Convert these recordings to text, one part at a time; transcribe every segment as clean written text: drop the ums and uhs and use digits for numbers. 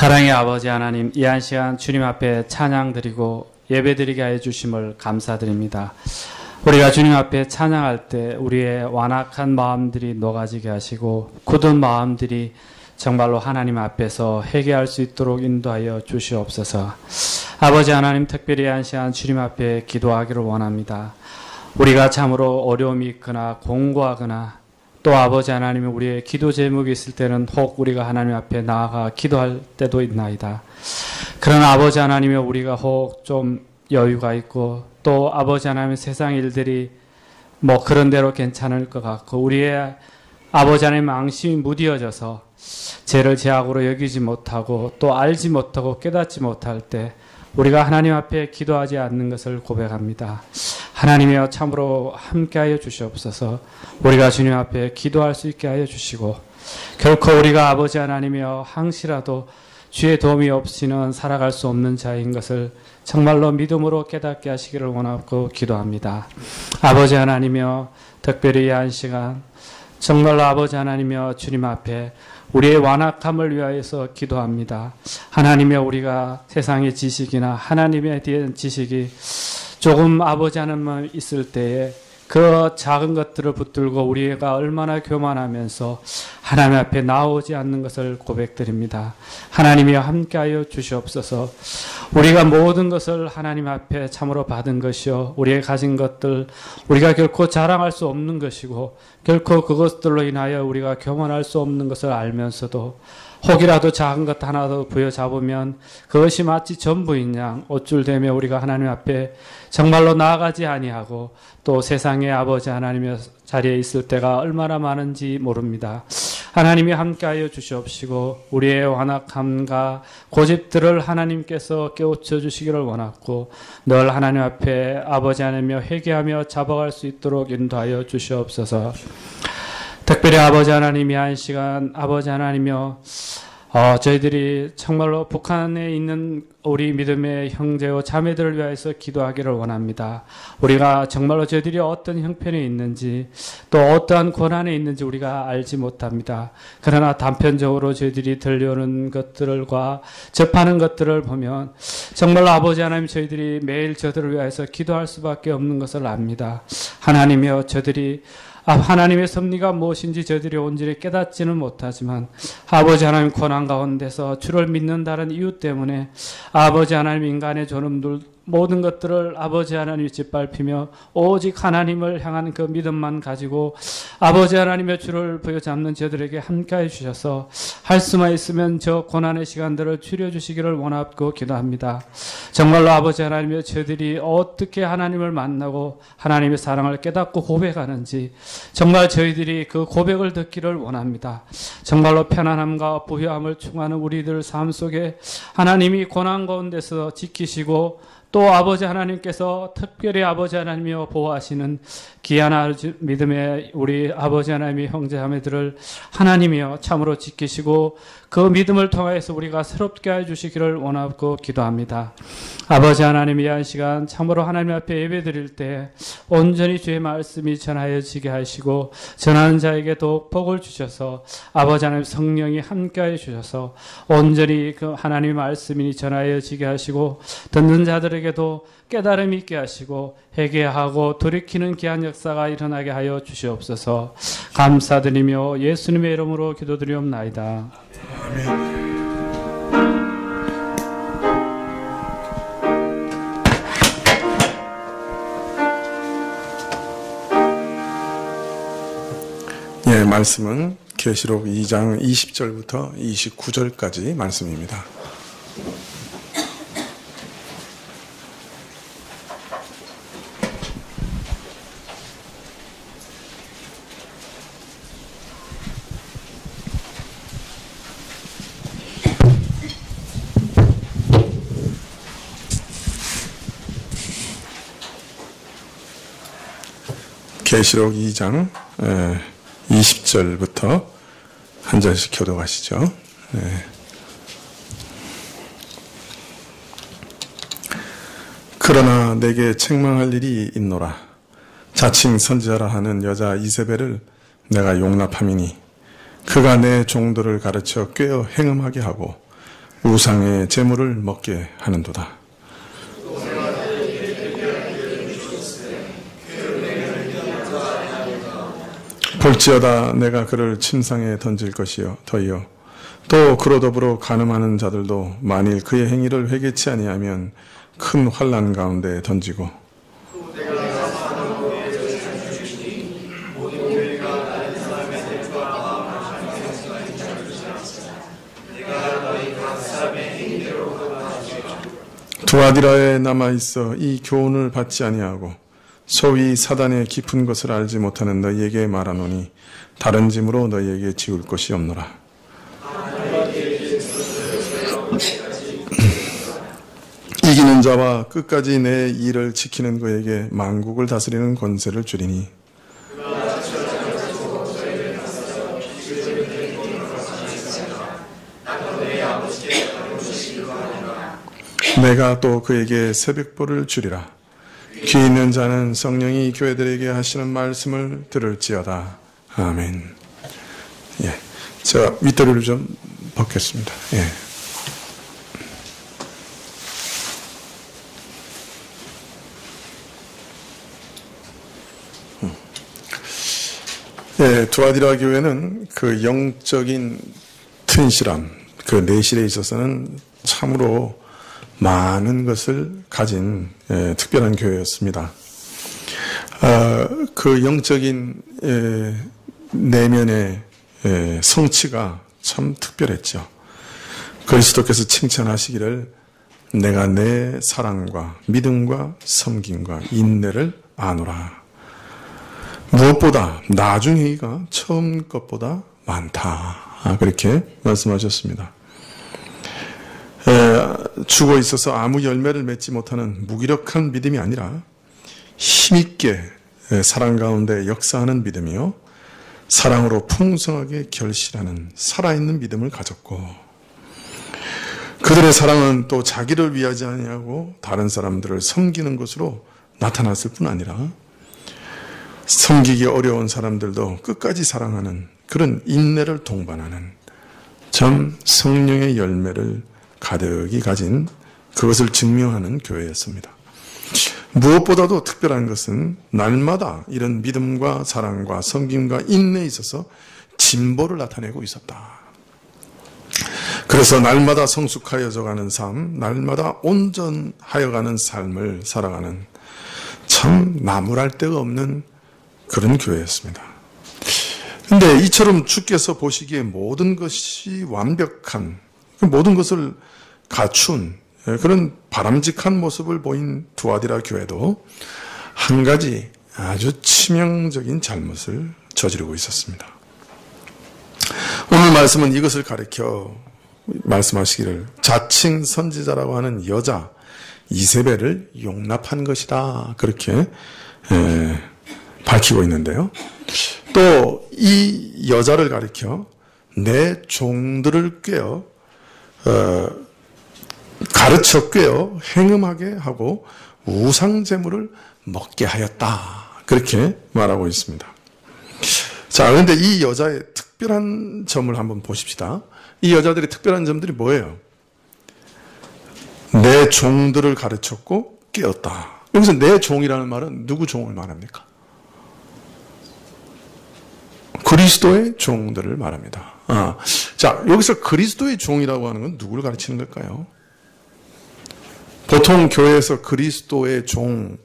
사랑의 아버지 하나님, 이 한 시간 주님 앞에 찬양드리고 예배드리게 하여 주심을 감사드립니다. 우리가 주님 앞에 찬양할 때 우리의 완악한 마음들이 녹아지게 하시고 굳은 마음들이 정말로 하나님 앞에서 회개할 수 있도록 인도하여 주시옵소서. 아버지 하나님, 특별히 한 시간 주님 앞에 기도하기를 원합니다. 우리가 참으로 어려움이 있거나 공고하거나 또 아버지 하나님이 우리의 기도 제목이 있을 때는 혹 우리가 하나님 앞에 나아가 기도할 때도 있나이다. 그러나 아버지 하나님이 우리가 혹 좀 여유가 있고 또 아버지 하나님의 세상 일들이 뭐 그런 대로 괜찮을 것 같고 우리의 아버지 하나님 앙심이 무디어져서 죄를 죄악으로 여기지 못하고 또 알지 못하고 깨닫지 못할 때 우리가 하나님 앞에 기도하지 않는 것을 고백합니다. 하나님이여 참으로 함께하여 주시옵소서. 우리가 주님 앞에 기도할 수 있게 하여 주시고 결코 우리가 아버지 하나님이여 항시라도 주의 도움이 없이는 살아갈 수 없는 자인 것을 정말로 믿음으로 깨닫게 하시기를 원하고 기도합니다. 아버지 하나님이여 특별히 이 한 시간 정말로 아버지 하나님이여 주님 앞에 우리의 완악함을 위하여서 기도합니다. 하나님이여 우리가 세상의 지식이나 하나님에 대한 지식이 조금 아버지 하나님 있을 때에 그 작은 것들을 붙들고 우리가 얼마나 교만하면서 하나님 앞에 나오지 않는 것을 고백드립니다. 하나님이여 함께하여 주시옵소서. 우리가 모든 것을 하나님 앞에 참으로 받은 것이요 우리의 가진 것들 우리가 결코 자랑할 수 없는 것이고 결코 그것들로 인하여 우리가 교만할 수 없는 것을 알면서도 혹이라도 작은 것 하나도 부여잡으면 그것이 마치 전부인 양 옷줄되며 우리가 하나님 앞에 정말로 나아가지 아니하고 또 세상의 아버지 하나님의 자리에 있을 때가 얼마나 많은지 모릅니다. 하나님이 함께하여 주시옵시고 우리의 완악함과 고집들을 하나님께서 깨우쳐 주시기를 원하고 늘 하나님 앞에 아버지 하나님이여 회개하며 잡아갈 수 있도록 인도하여 주시옵소서. 특별히 아버지 하나님이 한 시간 아버지 하나님이여 저희들이 정말로 북한에 있는 우리 믿음의 형제와 자매들을 위해서 기도하기를 원합니다. 우리가 정말로 저희들이 어떤 형편에 있는지 또 어떠한 고난에 있는지 우리가 알지 못합니다. 그러나 단편적으로 저희들이 들려오는 것들과 접하는 것들을 보면 정말로 아버지 하나님 저희들이 매일 저들을 위해서 기도할 수밖에 없는 것을 압니다. 하나님이여 저들이 하나님의 섭리가 무엇인지 저들이 온전히 깨닫지는 못하지만 아버지 하나님 고난 가운데서 주를 믿는다는 이유 때문에 아버지 하나님 인간의 존엄들 모든 것들을 아버지 하나님이 짓밟히며 오직 하나님을 향한 그 믿음만 가지고 아버지 하나님의 주를 부여잡는 저들에게 함께해 주셔서 할 수만 있으면 저 고난의 시간들을 줄여주시기를 원하고 기도합니다. 정말로 아버지 하나님의 저들이 어떻게 하나님을 만나고 하나님의 사랑을 깨닫고 고백하는지 정말 저희들이 그 고백을 듣기를 원합니다. 정말로 편안함과 부유함을 충하는 우리들 삶 속에 하나님이 고난 가운데서 지키시고 또 아버지 하나님께서 특별히 아버지 하나님이여 보호하시는 귀한 믿음의 우리 아버지 하나님의 형제자매들을 하나님이여 참으로 지키시고 그 믿음을 통하여서 우리가 새롭게 해주시기를 원하고 기도합니다. 아버지 하나님 이 한 시간 참으로 하나님 앞에 예배드릴 때 온전히 주의 말씀이 전하여지게 하시고 전하는 자에게도 복을 주셔서 아버지 하나님 성령이 함께하여 주셔서 온전히 그 하나님의 말씀이 전하여지게 하시고 듣는 자들에게도 깨달음이 있게 하시고 회개하고 돌이키는 귀한 역사가 일어나게 하여 주시옵소서. 감사드리며 예수님의 이름으로 기도드리옵나이다. 아멘. 예, 말씀은 계시록 2장 20절부터 29절까지 말씀입니다. 계시록 2장 20절부터 한 절씩 교독하시죠. 네. 그러나 내게 책망할 일이 있노라. 자칭 선지자라 하는 여자 이세벨을 내가 용납함이니 그가 내 종들을 가르쳐 꾀어 행음하게 하고 우상의 재물을 먹게 하는도다. 볼지어다 내가 그를 침상에 던질 것이요 더이요 또 그로 더불어 간음하는 자들도 만일 그의 행위를 회개치 아니하면 큰 환난 가운데 던지고 두아디라에 남아있어 이 교훈을 받지 아니하고 소위 사단의 깊은 것을 알지 못하는 너희에게 말하노니 다른 짐으로 너희에게 지울 것이 없노라. 이기는 자와 끝까지 내 일을 지키는 그에게 만국을 다스리는 권세를 주리니 내가 또 그에게 새벽보를 주리라. 귀 있는 자는 성령이 교회들에게 하시는 말씀을 들을지어다. 아멘. 예, 제가 윗다리를 좀 벗겠습니다. 예. 예, 두아디라 교회는 그 영적인 튼실함, 그 내실에 있어서는 참으로 많은 것을 가진 특별한 교회였습니다. 그 영적인 내면의 성취가 참 특별했죠. 그리스도께서 칭찬하시기를 내가 내 사랑과 믿음과 섬김과 인내를 아노라. 무엇보다 나중 행위가 처음 것보다 많다. 그렇게 말씀하셨습니다. 죽어 있어서 아무 열매를 맺지 못하는 무기력한 믿음이 아니라 힘있게 사랑 가운데 역사하는 믿음이요, 사랑으로 풍성하게 결실하는 살아있는 믿음을 가졌고, 그들의 사랑은 또 자기를 위하지 아니하고 다른 사람들을 섬기는 것으로 나타났을 뿐 아니라 섬기기 어려운 사람들도 끝까지 사랑하는 그런 인내를 동반하는 참 성령의 열매를 가득히 가진, 그것을 증명하는 교회였습니다. 무엇보다도 특별한 것은 날마다 이런 믿음과 사랑과 섬김과 인내에 있어서 진보를 나타내고 있었다. 그래서 날마다 성숙하여져가는 삶, 날마다 온전하여가는 삶을 살아가는 참 나무랄 데가 없는 그런 교회였습니다. 근데 이처럼 주께서 보시기에 모든 것이 완벽한, 모든 것을 갖춘 그런 바람직한 모습을 보인 두아디라 교회도 한 가지 아주 치명적인 잘못을 저지르고 있었습니다. 오늘 말씀은 이것을 가리켜 말씀하시기를 자칭 선지자라고 하는 여자 이세벨을 용납한 것이다, 그렇게 밝히고 있는데요. 또 이 여자를 가리켜 내 종들을 꿰어 가르쳐 꿰어 행음하게 하고 우상제물을 먹게 하였다, 그렇게 말하고 있습니다. 자, 그런데 이 여자의 특별한 점을 한번 보십시다. 이 여자들의 특별한 점들이 뭐예요? 내 종들을 가르쳤고 깨었다. 여기서 내 종이라는 말은 누구 종을 말합니까? 그리스도의 종들을 말합니다. 자, 여기서 그리스도의 종이라고 하는 건 누구를 가르치는 걸까요? 보통 교회에서 그리스도의 종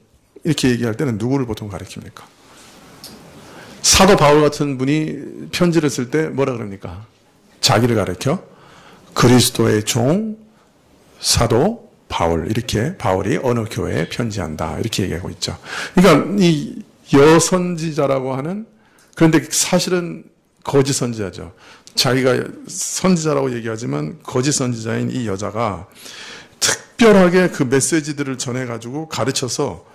이렇게 얘기할 때는 누구를 보통 가르칩니까? 사도 바울 같은 분이 편지를 쓸 때 뭐라 그럽니까? 자기를 가르쳐 그리스도의 종 사도 바울, 이렇게 바울이 어느 교회에 편지한다, 이렇게 얘기하고 있죠. 그러니까 이 여선지자라고 하는, 그런데 사실은 거짓 선지자죠. 자기가 선지자라고 얘기하지만 거짓 선지자인 이 여자가 특별하게 그 메시지들을 전해가지고 가르쳐서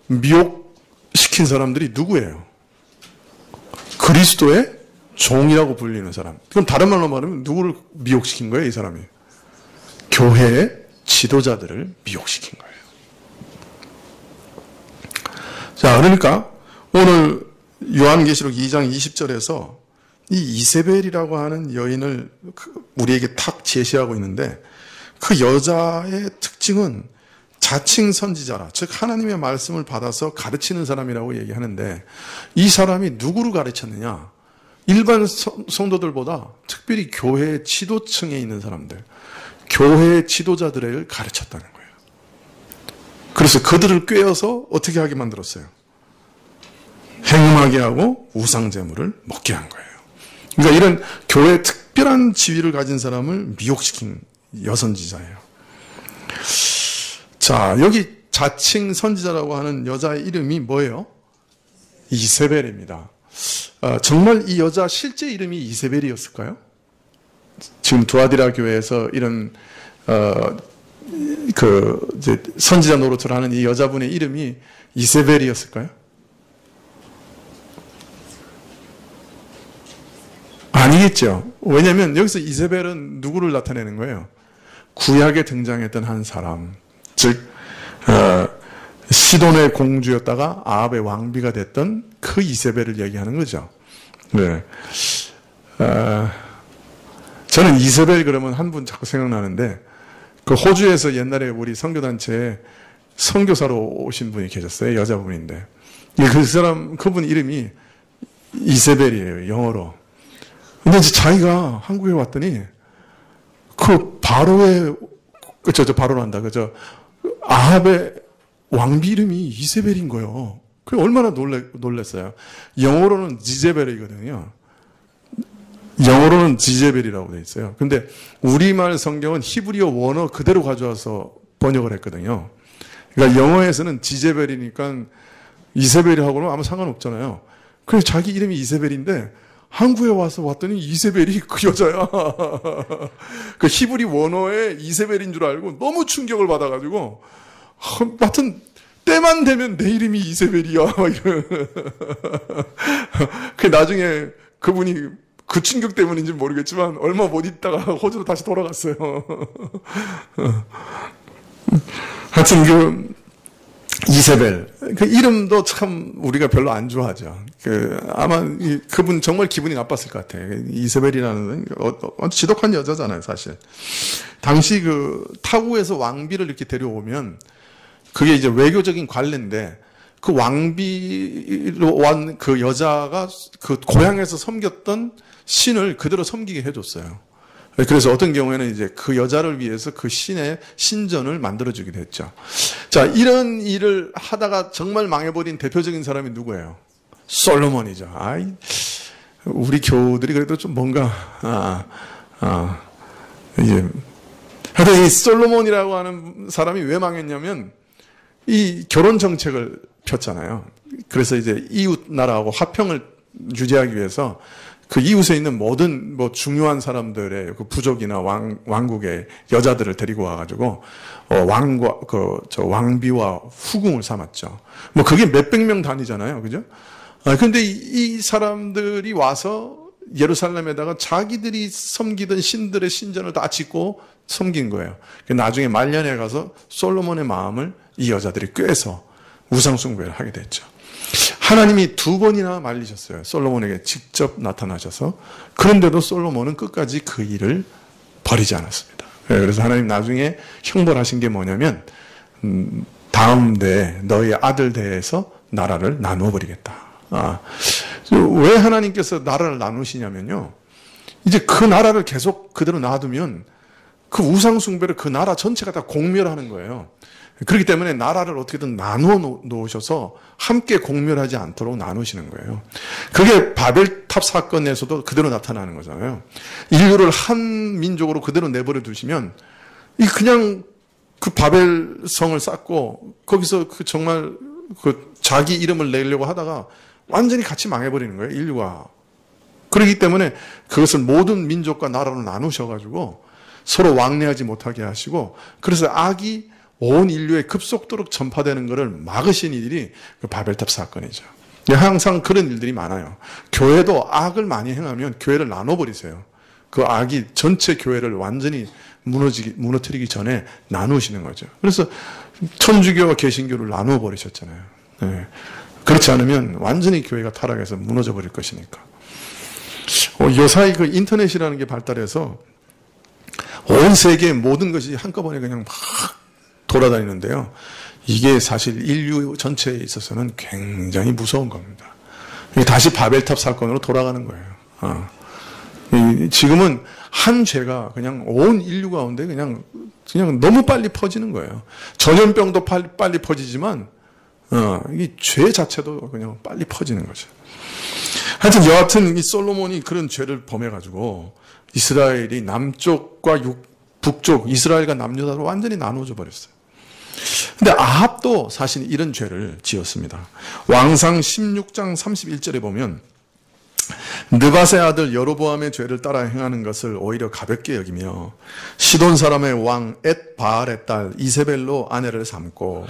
미혹시킨 사람들이 누구예요? 그리스도의 종이라고 불리는 사람. 그럼 다른 말로 말하면 누구를 미혹시킨 거예요, 이 사람이? 교회의 지도자들을 미혹시킨 거예요. 자, 그러니까 오늘 요한계시록 2장 20절에서 이 이세벨이라고 하는 여인을 우리에게 탁 제시하고 있는데, 그 여자의 특징은 자칭 선지자라, 즉 하나님의 말씀을 받아서 가르치는 사람이라고 얘기하는데, 이 사람이 누구를 가르쳤느냐? 일반 성도들보다 특별히 교회 지도층에 있는 사람들, 교회 지도자들을 가르쳤다는 거예요. 그래서 그들을 꿰어서 어떻게 하게 만들었어요? 행음하게 하고 우상제물을 먹게 한 거예요. 그러니까 이런 교회의 특별한 지위를 가진 사람을 미혹시킨 여선지자예요. 자, 여기 자칭 선지자라고 하는 여자의 이름이 뭐예요? 이세벨입니다. 정말 이 여자 실제 이름이 이세벨이었을까요? 지금 두아디라 교회에서 이런 이제 선지자 노릇을 하는 이 여자분의 이름이 이세벨이었을까요? 아니겠죠. 왜냐하면 여기서 이세벨은 누구를 나타내는 거예요? 구약에 등장했던 한 사람, 즉 시돈의 공주였다가 아합의 왕비가 됐던 그 이세벨을 얘기하는 거죠. 네. 저는 이세벨 그러면 한 분 자꾸 생각나는데, 그 호주에서 옛날에 우리 선교단체에 선교사로 오신 분이 계셨어요. 여자분인데. 그분 이름이 이세벨이에요. 영어로. 근데 이제 자기가 한국에 왔더니 그 바로의, 바로란다. 아합의 왕비 이름이 이세벨인 거예요. 그게 얼마나 놀랐어요. 영어로는 지제벨이거든요. 영어로는 지제벨이라고 돼 있어요. 근데 우리말 성경은 히브리어 원어 그대로 가져와서 번역을 했거든요. 그러니까 영어에서는 지제벨이니까 이세벨이하고는 아무 상관없잖아요. 그래서 자기 이름이 이세벨인데 한국에 왔더니 이세벨이 그 여자야. 그 히브리 원어에 이세벨인 줄 알고 너무 충격을 받아가지고, 하여튼 때만 되면 내 이름이 이세벨이야. 그 나중에 그분이 그 충격 때문인지 모르겠지만 얼마 못 있다가 호주로 다시 돌아갔어요. 하여튼 이세벨, 그 이름도 참 우리가 별로 안 좋아하죠. 아마 그분 정말 기분이 나빴을 것 같아요. 이세벨이라는 지독한 여자잖아요, 사실. 당시 타국에서 왕비를 이렇게 데려오면 그게 이제 외교적인 관례인데, 그 왕비로 온 그 여자가 그 고향에서 섬겼던 신을 그대로 섬기게 해줬어요. 그래서 어떤 경우에는 이제 그 여자를 위해서 그 신의 신전을 만들어주기도 했죠. 자, 이런 일을 하다가 정말 망해버린 대표적인 사람이 누구예요? 솔로몬이죠. 우리 교우들이 그래도 좀 뭔가, 하여튼 이 솔로몬이라고 하는 사람이 왜 망했냐면, 이 결혼 정책을 폈잖아요. 그래서 이제 이웃 나라하고 화평을 유지하기 위해서 그 이웃에 있는 모든 중요한 사람들의 그 부족이나 왕국의 여자들을 데리고 와가지고 왕비와 후궁을 삼았죠. 그게 몇백 명 단위잖아요, 그죠? 근데 이 사람들이 와서 예루살렘에다가 자기들이 섬기던 신들의 신전을 다 짓고 섬긴 거예요. 나중에 말년에 가서 솔로몬의 마음을 이 여자들이 꿰서 우상 숭배를 하게 됐죠. 하나님이 2번이나 말리셨어요. 솔로몬에게 직접 나타나셔서. 그런데도 솔로몬은 끝까지 그 일을 버리지 않았습니다. 그래서 하나님 나중에 형벌하신 게 뭐냐면, 다음 대에 너희 아들 대에서 나라를 나누어 버리겠다. 왜 하나님께서 나라를 나누시냐면요, 이제 그 나라를 계속 그대로 놔두면 그 우상 숭배를 그 나라 전체가 다 공멸하는 거예요. 그렇기 때문에 나라를 어떻게든 나누어 놓으셔서 함께 공멸하지 않도록 나누시는 거예요. 그게 바벨탑 사건에서도 그대로 나타나는 거잖아요. 인류를 한 민족으로 그대로 내버려 두시면 그냥 그 바벨성을 쌓고 거기서 정말 자기 이름을 내려고 하다가 완전히 같이 망해버리는 거예요, 인류가. 그렇기 때문에 그것을 모든 민족과 나라로 나누셔가지고 서로 왕래하지 못하게 하시고, 그래서 악이 온 인류에 급속도로 전파되는 것을 막으신 일이 그 바벨탑 사건이죠. 항상 그런 일들이 많아요. 교회도 악을 많이 행하면 교회를 나눠버리세요. 그 악이 전체 교회를 완전히 무너뜨리기 전에 나누시는 거죠. 그래서 천주교와 개신교를 나누어버리셨잖아요. 네. 그렇지 않으면 완전히 교회가 타락해서 무너져 버릴 것이니까. 요사이 그 인터넷이라는 게 발달해서 온 세계의 모든 것이 한꺼번에 그냥 막 돌아다니는데요. 이게 사실 인류 전체에 있어서는 굉장히 무서운 겁니다. 다시 바벨탑 사건으로 돌아가는 거예요. 지금은 한 죄가 그냥 온 인류 가운데 그냥 너무 빨리 퍼지는 거예요. 전염병도 빨리 퍼지지만, 이 죄 자체도 그냥 빨리 퍼지는 거죠. 하여튼 여하튼 이 솔로몬이 그런 죄를 범해가지고 이스라엘이 남쪽과 북쪽, 이스라엘과 남유다로 완전히 나누어져 버렸어요. 근데 아합도 사실 이런 죄를 지었습니다. 왕상 16장 31절에 보면 느밧의 아들 여로보암의 죄를 따라 행하는 것을 오히려 가볍게 여기며 시돈 사람의 왕 엣바알의 딸 이세벨로 아내를 삼고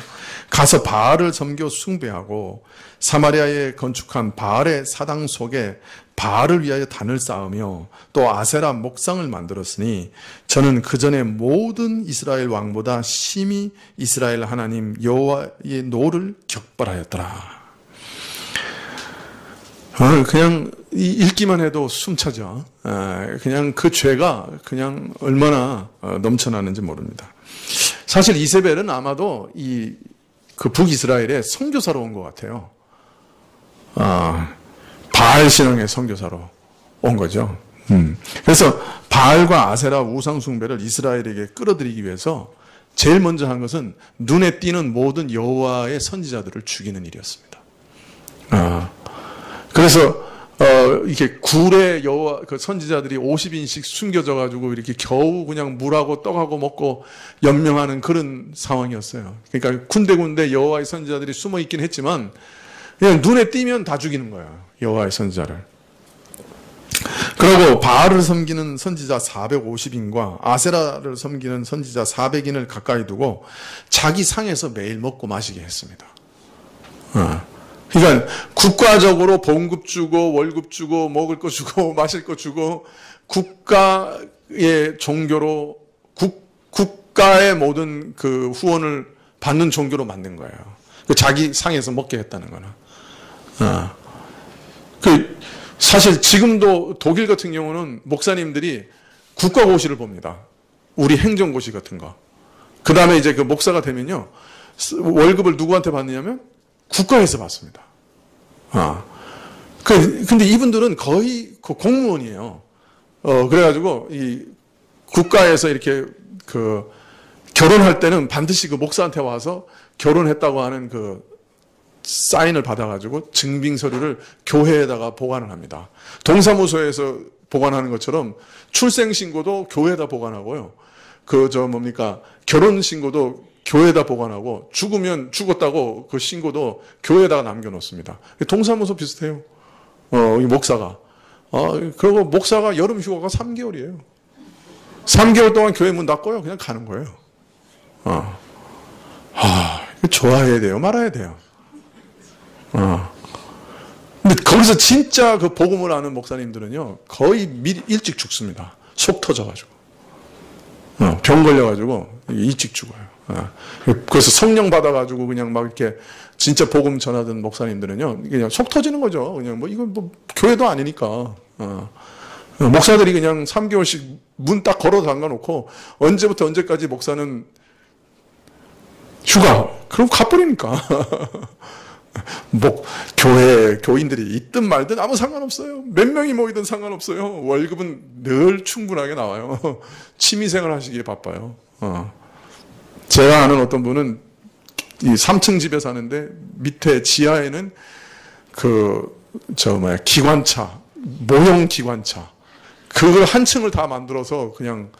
가서 바알을 섬겨 숭배하고 사마리아에 건축한 바알의 사당 속에 바알을 위하여 단을 쌓으며 또 아세라 목상을 만들었으니 저는 그전의 모든 이스라엘 왕보다 심히 이스라엘 하나님 여호와의 노를 격발하였더라. 그냥 읽기만 해도 숨차죠. 그냥 그 죄가 그냥 얼마나 넘쳐나는지 모릅니다. 사실 이세벨은 아마도 그 북이스라엘의 선교사로 온 것 같아요. 바알 신앙의 선교사로 온 거죠. 그래서 바알과 아세라 우상 숭배를 이스라엘에게 끌어들이기 위해서 제일 먼저 한 것은 눈에 띄는 모든 여호와의 선지자들을 죽이는 일이었습니다. 그래서 이렇게 굴에 여호와 그 선지자들이 50인씩 숨겨져 가지고 이렇게 겨우 그냥 물하고 떡하고 먹고 연명하는 그런 상황이었어요. 그러니까 군데군데 여호와의 선지자들이 숨어 있긴 했지만 그냥 눈에 띄면 다 죽이는 거예요. 여호와의 선지자를. 그리고 바알을 섬기는 선지자 450인과 아세라를 섬기는 선지자 400인을 가까이 두고 자기 상에서 매일 먹고 마시게 했습니다. 그러니까 국가적으로 봉급 주고 월급 주고 먹을 거 주고 마실 거 주고 국가의 종교로 국가의 모든 그 후원을 받는 종교로 만든 거예요. 자기 상에서 먹게 했다는 거는. 사실 지금도 독일 같은 경우는 목사님들이 국가고시를 봅니다. 우리 행정고시 같은 거. 그 다음에 이제 그 목사가 되면요. 월급을 누구한테 받느냐면 국가에서 받습니다. 근데 이분들은 거의 공무원이에요. 그래가지고 이 국가에서 이렇게 그 결혼할 때는 반드시 그 목사한테 와서 결혼했다고 하는 그 사인을 받아가지고 증빙 서류를 교회에다가 보관을 합니다. 동사무소에서 보관하는 것처럼 출생신고도 교회에다 보관하고요. 결혼신고도 교회에다 보관하고 죽으면 죽었다고 그 신고도 교회에다가 남겨놓습니다. 동사무소 비슷해요. 이 목사가. 그리고 목사가 여름 휴가가 3개월이에요. 3개월 동안 교회 문 닫고요. 그냥 가는 거예요. 좋아해야 돼요? 말아야 돼요? 근데 거기서 진짜 그 복음을 아는 목사님들은요, 거의 일찍 죽습니다. 속 터져가지고. 병 걸려가지고 일찍 죽어요. 그래서 성령 받아가지고 그냥 막 이렇게 진짜 복음 전하던 목사님들은요, 그냥 속 터지는 거죠. 그냥 이건 교회도 아니니까. 목사들이 그냥 3개월씩 문 딱 걸어 잠가놓고 언제부터 언제까지 목사는 휴가. 그럼 가버리니까. 교인들이 있든 말든 아무 상관없어요. 몇 명이 모이든 상관없어요. 월급은 늘 충분하게 나와요. 취미생활 하시기에 바빠요. 제가 아는 어떤 분은 이 3층 집에 사는데 밑에 지하에는 기관차, 모형 기관차. 그걸 한 층을 다 만들어서 그냥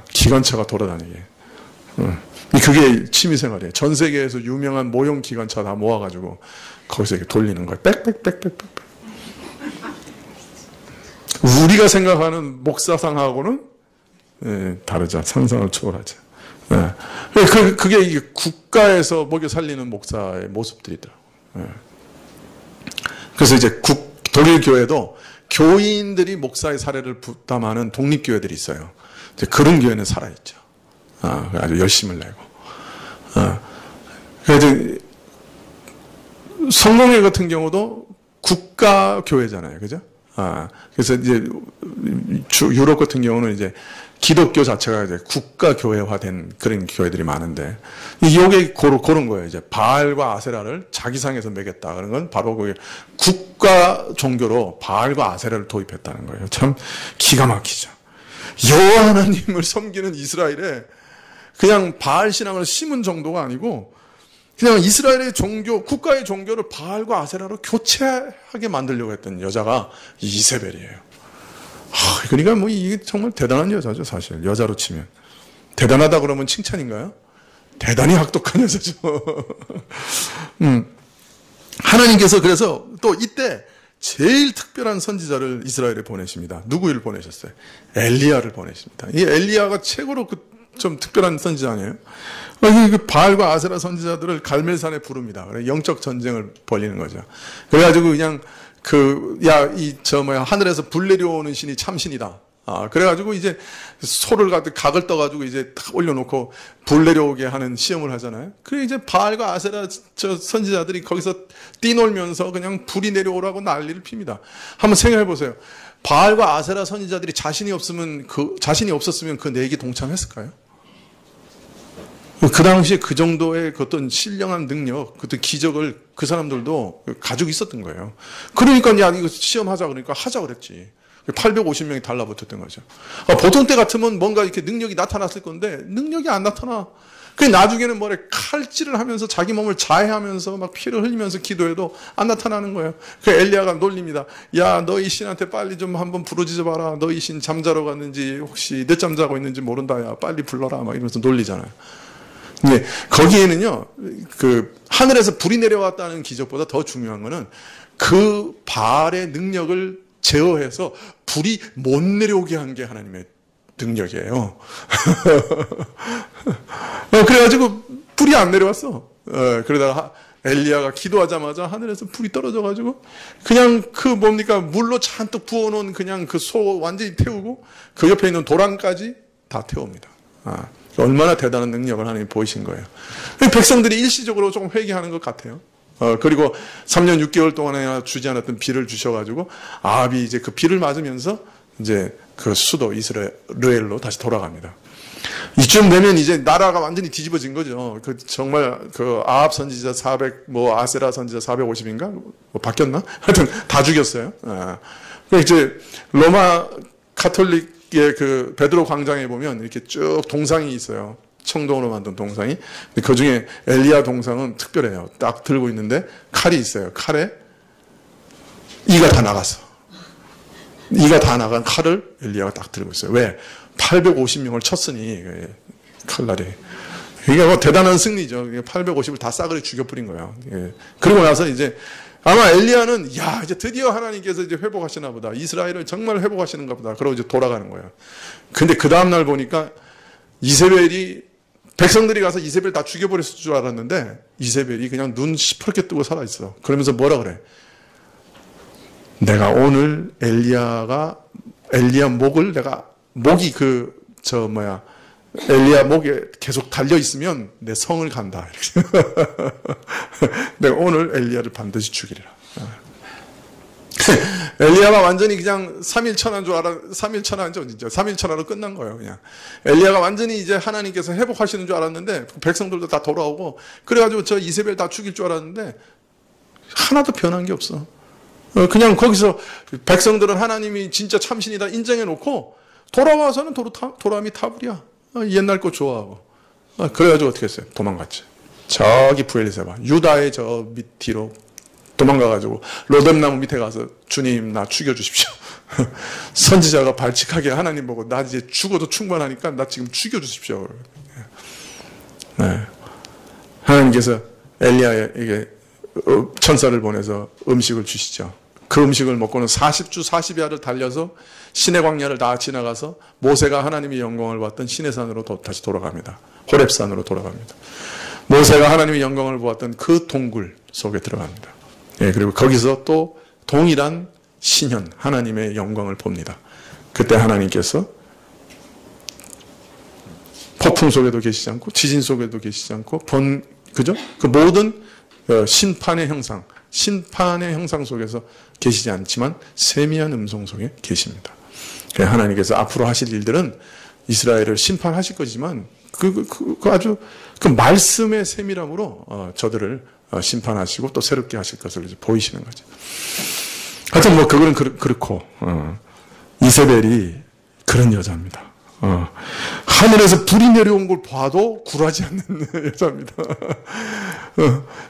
기관차가 돌아다니게. 그게 취미생활이에요. 전 세계에서 유명한 모형 기관차 다 모아가지고 거기서 이렇게 돌리는 거예요. 빽빽빽빽빽. 우리가 생각하는 목사상하고는 다르죠. 상상을 초월하죠. 그게 국가에서 먹여 살리는 목사의 모습들이더라고요. 그래서 이제 독일 교회도 교인들이 목사의 사례를 부담하는 독립교회들이 있어요. 그런 교회는 살아있죠. 아주 열심을 내고. 그래서 성공회 같은 경우도 국가교회잖아요. 그죠? 그래서 이제 유럽 같은 경우는 이제 기독교 자체가 이제 국가 교회화된 그런 교회들이 많은데, 이게 그런 거예요. 이제 바알과 아세라를 자기 상에서 매겼다. 그런 건 바로 그게 국가 종교로 바알과 아세라를 도입했다는 거예요. 참 기가 막히죠. 여호와 하나님을 섬기는 이스라엘에 그냥 바알 신앙을 심은 정도가 아니고, 그냥 이스라엘의 종교, 국가의 종교를 바알과 아세라로 교체하게 만들려고 했던 여자가 이세벨이에요. 그러니까 뭐 이게 정말 대단한 여자죠, 사실. 여자로 치면. 대단하다 그러면 칭찬인가요? 대단히 학독한 여자죠. 하나님께서 그래서 또 이때 제일 특별한 선지자를 이스라엘에 보내십니다. 누구를 보내셨어요? 엘리야를 보내십니다. 이 엘리야가 최고로 좀 특별한 선지자 아니에요? 바알과 아세라 선지자들을 갈멜산에 부릅니다. 영적 전쟁을 벌이는 거죠. 그래가지고 그냥 하늘에서 불 내려오는 신이 참신이다. 그래가지고 이제 소를 각을 떠가지고 이제 탁 올려놓고 불 내려오게 하는 시험을 하잖아요. 그래 이제 바알과 아세라 선지자들이 거기서 뛰놀면서 그냥 불이 내려오라고 난리를 핍니다. 한번 생각해 보세요. 바알과 아세라 선지자들이 자신이 없었으면 그 내기 동참했을까요? 그 당시에 그 정도의 어떤 신령한 능력, 어떤 기적을 그 사람들도 가지고 있었던 거예요. 그러니까, 야, 이거 시험하자 그러니까 하자 그랬지. 850명이 달라붙었던 거죠. 보통 때 같으면 뭔가 이렇게 능력이 나타났을 건데, 능력이 안 나타나. 그 나중에는 칼질을 하면서 자기 몸을 자해하면서 막 피를 흘리면서 기도해도 안 나타나는 거예요. 그 엘리야가 놀립니다. 야, 너 이 신한테 빨리 좀 한번 부르짖어 봐라. 너 이 신 잠자러 갔는지 혹시 늦잠 자고 있는지 모른다. 야, 빨리 불러라. 막 이러면서 놀리잖아요. 네, 거기에는요, 하늘에서 불이 내려왔다는 기적보다 더 중요한 거는 그 바알의 능력을 제어해서 불이 못 내려오게 한 게 하나님의 능력이에요. 그래가지고 불이 안 내려왔어. 그러다가 엘리야가 기도하자마자 하늘에서 불이 떨어져가지고 그냥 물로 잔뜩 부어놓은 그냥 그 소 완전히 태우고 그 옆에 있는 도랑까지 다 태웁니다. 얼마나 대단한 능력을 하나님이 보이신 거예요. 백성들이 일시적으로 조금 회개하는 것 같아요. 그리고 3년 6개월 동안이나 주지 않았던 비를 주셔가지고 아합이 이제 그 비를 맞으면서 이제 그 수도 이스라엘로 다시 돌아갑니다. 이쯤 되면 이제 나라가 완전히 뒤집어진 거죠. 정말 아합 선지자 400, 아세라 선지자 450인가? 바뀌었나? 하여튼 다 죽였어요. 이제 로마 카톨릭 베드로 광장에 보면 이렇게 쭉 동상이 있어요. 청동으로 만든 동상이. 근데 그 중에 엘리야 동상은 특별해요. 딱 들고 있는데 칼이 있어요. 칼에 이가 다 나갔어. 이가 다 나간 칼을 엘리야가 딱 들고 있어요. 왜? 850명을 쳤으니 칼날이. 이게 대단한 승리죠. 850을 다 싸그리 죽여버린 거예요. 그리고 나서 이제 아마 엘리야는 이제 드디어 하나님께서 이제 회복하시나 보다. 이스라엘을 정말 회복하시는가 보다. 그러고 이제 돌아가는 거예요. 근데 그 다음날 보니까 백성들이 가서 이세벨 다 죽여버렸을 줄 알았는데 이세벨이 그냥 눈 시퍼렇게 뜨고 살아있어. 그러면서 뭐라 그래? 내가 오늘 엘리야 목을 목이 엘리야 목에 계속 달려있으면 내 성을 간다. 내가 오늘 엘리야를 반드시 죽이리라. 엘리야가 완전히 그냥 3일 천하로 끝난 거예요, 그냥. 엘리야가 완전히 이제 하나님께서 회복하시는 줄 알았는데, 백성들도 다 돌아오고, 그래가지고 저 이세벨 다 죽일 줄 알았는데, 하나도 변한 게 없어. 그냥 거기서 백성들은 하나님이 진짜 참신이다 인정해 놓고, 돌아와서는 도람이 타불이야. 옛날 거 좋아하고. 그래가지고 어떻게 했어요? 도망갔지. 저기 부엘세바, 유다의 저 밑 뒤로 도망가가지고 로뎀나무 밑에 가서 주님 나 죽여주십시오. 선지자가 발칙하게 하나님 보고 나 이제 죽어도 충분하니까 나 지금 죽여주십시오. 네. 하나님께서 엘리야에게 천사를 보내서 음식을 주시죠. 그 음식을 먹고는 40주 40야를 달려서 시내 광야를 다 지나가서 모세가 하나님의 영광을 봤던 시내산으로 다시 돌아갑니다. 호렙산으로 돌아갑니다. 모세가 하나님의 영광을 보았던 그 동굴 속에 들어갑니다. 그리고 거기서 또 동일한 신현 하나님의 영광을 봅니다. 그때 하나님께서 폭풍 속에도 계시지 않고 지진 속에도 계시지 않고 그죠? 그 모든 심판의 형상, 심판의 형상 속에서 계시지 않지만 세미한 음성 속에 계십니다. 하나님께서 앞으로 하실 일들은 이스라엘을 심판하실 거지만 아주 그 말씀의 세밀함으로 저들을 심판하시고 또 새롭게 하실 것을 이제 보이시는 거죠. 하여튼 뭐 그거는 그렇고 이세벨이 그런 여자입니다. 하늘에서 불이 내려온 걸 봐도 굴하지 않는 여자입니다.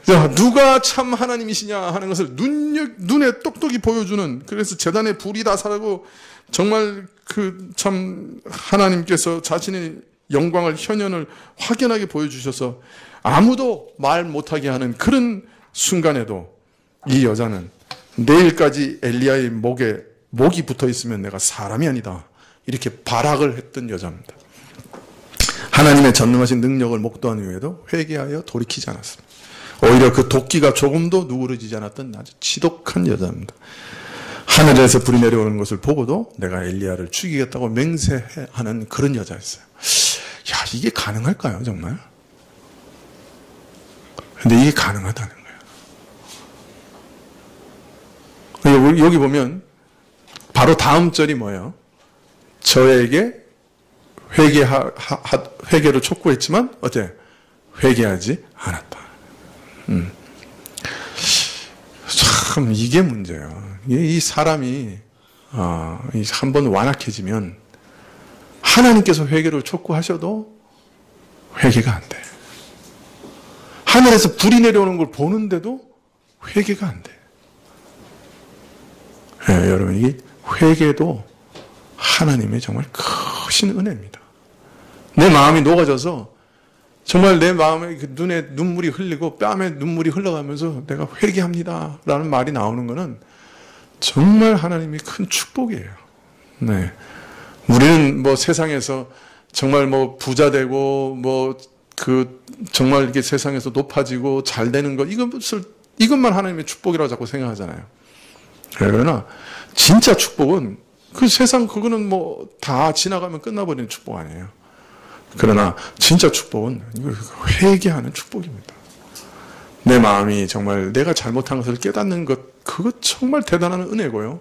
자, 누가 참 하나님이시냐 하는 것을 눈에 똑똑히 보여주는, 그래서 제단에 불이 다 사라고 정말 참 하나님께서 자신의 영광을, 현현을 확연하게 보여주셔서 아무도 말 못하게 하는 그런 순간에도 이 여자는 내일까지 엘리야의 목이 붙어 있으면 내가 사람이 아니다, 이렇게 발악을 했던 여자입니다. 하나님의 전능하신 능력을 목도한 이후에도 회개하여 돌이키지 않았습니다. 오히려 그 도끼가 조금도 누그러지지 않았던 아주 지독한 여자입니다. 하늘에서 불이 내려오는 것을 보고도 내가 엘리야를 죽이겠다고 맹세하는 그런 여자였어요. 야, 이게 가능할까요, 정말? 근데 이게 가능하다는 거예요. 여기 보면 바로 다음 절이 뭐예요? 저에게 회개를 촉구했지만 어때? 회개하지 않았다. 참 이게 문제예요. 이 사람이 한번 완악해지면 하나님께서 회개를 촉구하셔도 회개가 안 돼. 하늘에서 불이 내려오는 걸 보는데도 회개가 안 돼. 네, 여러분, 이게 회개도 하나님의 정말 크신 은혜입니다. 내 마음이 녹아져서 정말 내 마음에 눈에 눈물이 흘리고 뺨에 눈물이 흘러가면서 내가 회개합니다 라는 말이 나오는 것은 정말 하나님이 큰 축복이에요. 네. 우리는 뭐 세상에서 정말 뭐 부자 되고 정말 이렇게 세상에서 높아지고 잘 되는 것, 이것만 하나님의 축복이라고 자꾸 생각하잖아요. 그러나 진짜 축복은 그 세상 그거는 뭐 다 지나가면 끝나버리는 축복 아니에요. 그러나 진짜 축복은 회개하는 축복입니다. 내 마음이 정말 내가 잘못한 것을 깨닫는 것, 그거 정말 대단한 은혜고요.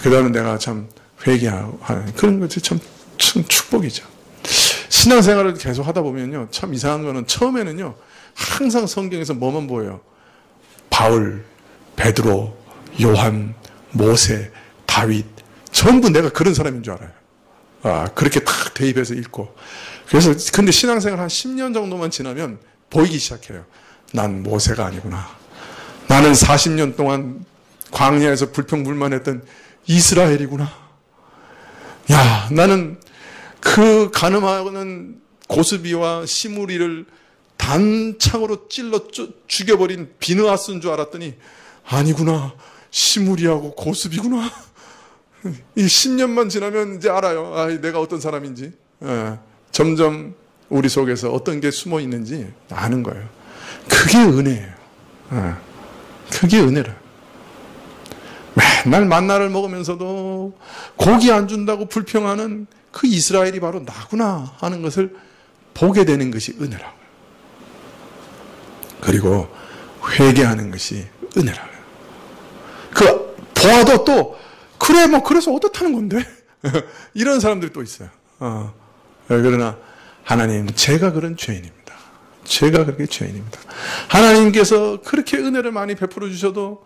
그 다음에 내가 참 회개하는 그런 것이 참 축복이죠. 신앙생활을 계속 하다 보면요, 참 이상한 거는 처음에는요, 항상 성경에서 뭐만 보여요? 바울, 베드로, 요한, 모세, 다윗, 전부 내가 그런 사람인 줄 알아요. 그렇게 탁 대입해서 읽고. 그래서, 근데 신앙생활 한 10년 정도만 지나면 보이기 시작해요. 난 모세가 아니구나. 나는 40년 동안 광야에서 불평불만했던 이스라엘이구나. 야, 나는 그 가늠하는 고스비와 시므리를 단창으로 찔러 죽여버린 비느하스인 줄 알았더니 아니구나. 시므리하고 고스비구나. 이 10년만 지나면 이제 알아요. 내가 어떤 사람인지. 점점 우리 속에서 어떤 게 숨어 있는지 아는 거예요. 그게 은혜예요. 그게 은혜라. 맨날 만나를 먹으면서도 고기 안 준다고 불평하는 그 이스라엘이 바로 나구나 하는 것을 보게 되는 것이 은혜라고요. 그리고 회개하는 것이 은혜라고요. 보아도 또 그래 뭐 그래서 어떻다는 건데 이런 사람들이 또 있어요. 그러나 하나님, 제가 그런 죄인입니다. 제가 그렇게 죄인입니다. 하나님께서 그렇게 은혜를 많이 베풀어 주셔도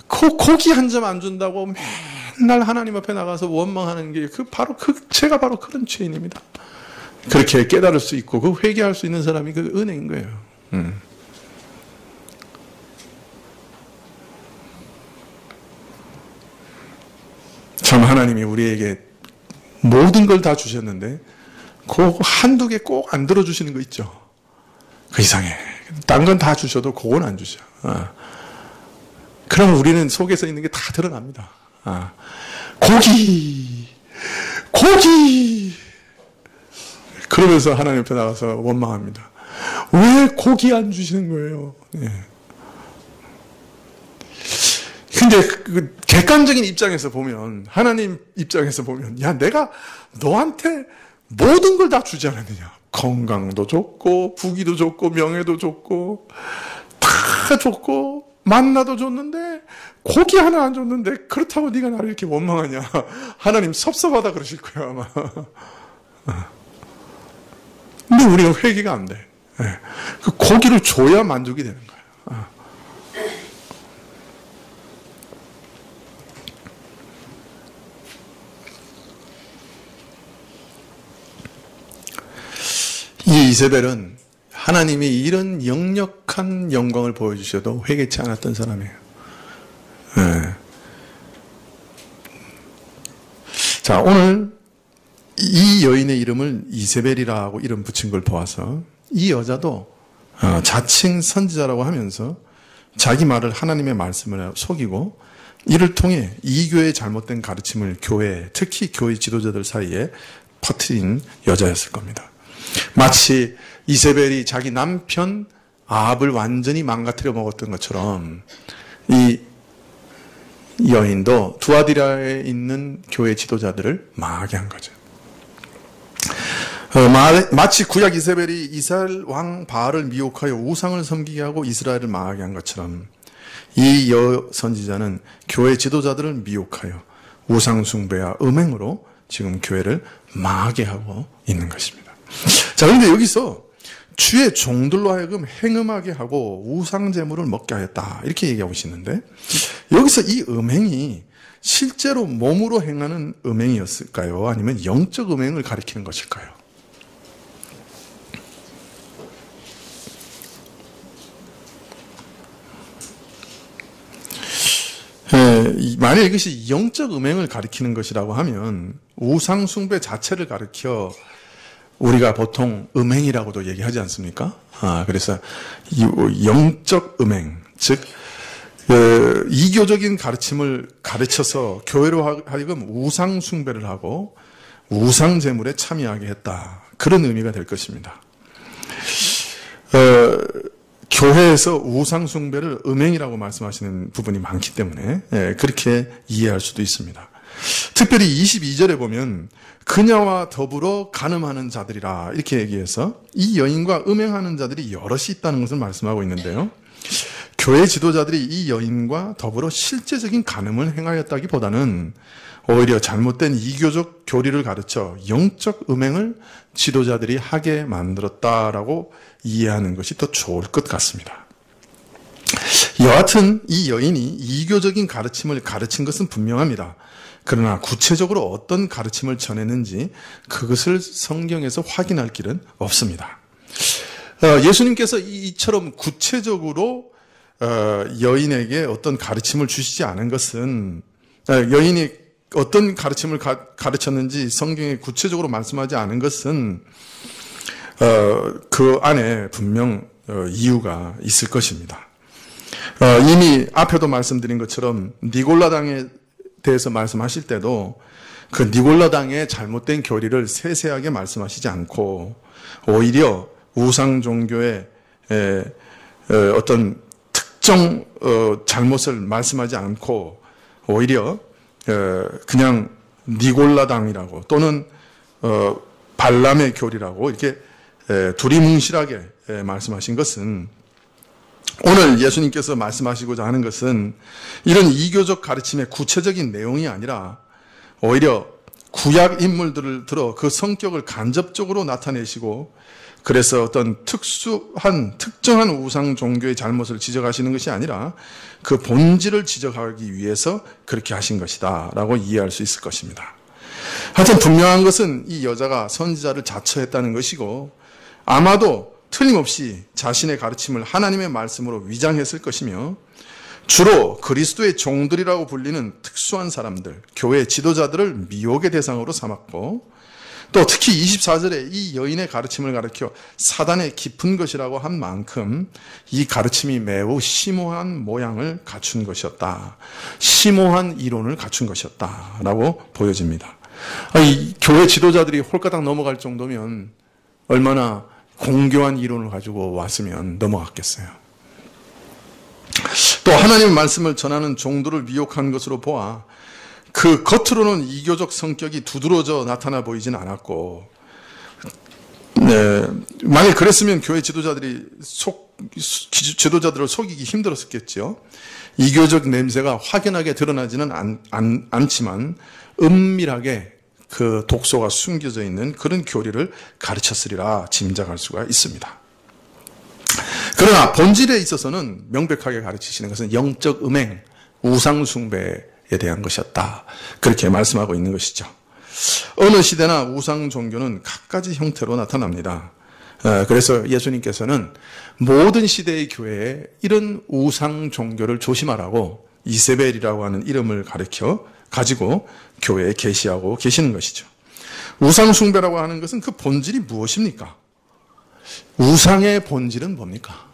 고기 한 점 안 준다고 맨날 하나님 앞에 나가서 원망하는 게 제가 바로 그런 죄인입니다. 그렇게 깨달을 수 있고 그 회개할 수 있는 사람이 그 은혜인 거예요. 참 하나님이 우리에게 모든 걸 다 주셨는데 그 한두 개 꼭 안 들어주시는 거 있죠. 그 이상해. 딴 건 다 주셔도 그건 안 주셔. 그럼 우리는 속에서 있는 게 다 드러납니다. 고기! 그러면서 하나님 앞에 나가서 원망합니다. 왜 고기 안 주시는 거예요? 근데 그 객관적인 입장에서 보면, 하나님 입장에서 보면, 야, 내가 너한테 모든 걸 다 주지 않았느냐. 건강도 줬고, 부귀도 줬고, 명예도 줬고, 다 다 줬고 만나도 줬는데 고기 하나 안 줬는데 그렇다고 네가 나를 이렇게 원망하냐. 하나님 섭섭하다 그러실 거예요 아마. 근데 우리가 회개가 안 돼. 그 고기를 줘야 만족이 되는 거예요. 이 이세벨은 하나님이 이런 역력한 영광을 보여주셔도 회개치 않았던 사람이에요. 자, 오늘 이 여인의 이름을 이세벨이라고 이름 붙인 걸 보아서 이 여자도 자칭 선지자라고 하면서 자기 말을 하나님의 말씀을 속이고 이를 통해 이 교회의 잘못된 가르침을 교회, 특히 교회 지도자들 사이에 퍼뜨린 여자였을 겁니다. 마치 이세벨이 자기 남편 아합을 완전히 망가뜨려 먹었던 것처럼 이 여인도 두아디라에 있는 교회 지도자들을 망하게 한 거죠. 마치 구약 이세벨이 이스라엘 왕 바알을 미혹하여 우상을 섬기게 하고 이스라엘을 망하게 한 것처럼 이 여선지자는 교회 지도자들을 미혹하여 우상 숭배와 음행으로 지금 교회를 망하게 하고 있는 것입니다. 자, 그런데 여기서 주의 종들로 하여금 행음하게 하고 우상 제물을 먹게 하였다 이렇게 얘기하고 있는데 여기서 이 음행이 실제로 몸으로 행하는 음행이었을까요? 아니면 영적 음행을 가리키는 것일까요? 만약 이것이 영적 음행을 가리키는 것이라고 하면 우상 숭배 자체를 가리켜 우리가 보통 음행이라고도 얘기하지 않습니까? 그래서 영적 음행, 즉 이교적인 가르침을 가르쳐서 교회로 하여금 우상 숭배를 하고 우상 제물에 참여하게 했다. 그런 의미가 될 것입니다. 교회에서 우상 숭배를 음행이라고 말씀하시는 부분이 많기 때문에 그렇게 이해할 수도 있습니다. 특별히 22절에 보면 그녀와 더불어 간음하는 자들이라 이렇게 얘기해서 이 여인과 음행하는 자들이 여럿이 있다는 것을 말씀하고 있는데요. 교회 지도자들이 이 여인과 더불어 실제적인 간음을 행하였다기보다는 오히려 잘못된 이교적 교리를 가르쳐 영적 음행을 지도자들이 하게 만들었다라고 이해하는 것이 더 좋을 것 같습니다. 여하튼 이 여인이 이교적인 가르침을 가르친 것은 분명합니다. 그러나 구체적으로 어떤 가르침을 전했는지 그것을 성경에서 확인할 길은 없습니다. 예수님께서 이처럼 구체적으로 여인에게 어떤 가르침을 주시지 않은 것은 여인이 어떤 가르침을 가르쳤는지 성경에 구체적으로 말씀하지 않은 것은 그 안에 분명 이유가 있을 것입니다. 이미 앞에도 말씀드린 것처럼 니골라당에 대해서 말씀하실 때도 그 니골라당의 잘못된 교리를 세세하게 말씀하시지 않고 오히려 우상 종교의 어떤 특정 잘못을 말씀하지 않고 오히려 그냥 니골라당이라고 또는 발람의 교리라고 이렇게 두리뭉실하게 말씀하신 것은 오늘 예수님께서 말씀하시고자 하는 것은 이런 이교적 가르침의 구체적인 내용이 아니라 오히려 구약 인물들을 들어 그 성격을 간접적으로 나타내시고 그래서 어떤 특정한 우상 종교의 잘못을 지적하시는 것이 아니라 그 본질을 지적하기 위해서 그렇게 하신 것이다 라고 이해할 수 있을 것입니다. 하여튼 분명한 것은 이 여자가 선지자를 자처했다는 것이고 아마도 틀림없이 자신의 가르침을 하나님의 말씀으로 위장했을 것이며 주로 그리스도의 종들이라고 불리는 특수한 사람들, 교회 지도자들을 미혹의 대상으로 삼았고 또 특히 24절에 이 여인의 가르침을 가르쳐 사단의 깊은 것이라고 한 만큼 이 가르침이 매우 심오한 모양을 갖춘 것이었다. 심오한 이론을 갖춘 것이었다라고 보여집니다. 이 교회 지도자들이 홀가닥 넘어갈 정도면 얼마나 공교한 이론을 가지고 왔으면 넘어갔겠어요. 또 하나님의 말씀을 전하는 종들을 미혹한 것으로 보아 그 겉으로는 이교적 성격이 두드러져 나타나 보이진 않았고 네, 만약 그랬으면 교회 지도자들을 속이기 힘들었겠죠. 이교적 냄새가 확연하게 드러나지는 않지만 은밀하게 그 독소가 숨겨져 있는 그런 교리를 가르쳤으리라 짐작할 수가 있습니다. 그러나 본질에 있어서는 명백하게 가르치시는 것은 영적 음행, 우상숭배에 대한 것이었다. 그렇게 말씀하고 있는 것이죠. 어느 시대나 우상 종교는 갖가지 형태로 나타납니다. 그래서 예수님께서는 모든 시대의 교회에 이런 우상 종교를 조심하라고 이세벨이라고 하는 이름을 가지고 교회에 계시하고 계시는 것이죠. 우상 숭배라고 하는 것은 그 본질이 무엇입니까? 우상의 본질은 뭡니까?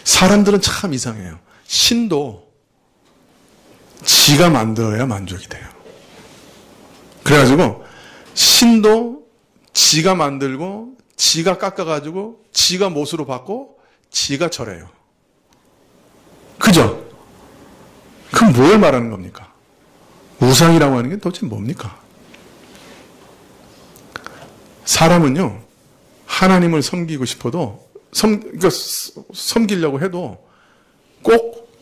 사람들은 참 이상해요. 신도 지가 만들어야 만족이 돼요. 그래가지고 신도 지가 만들고 지가 깎아가지고 지가 못으로 받고 지가 절해요. 그죠? 그럼 뭘 말하는 겁니까? 우상이라고 하는 게 도대체 뭡니까? 사람은요, 하나님을 섬기고 싶어도 그러니까 섬기려고 해도 꼭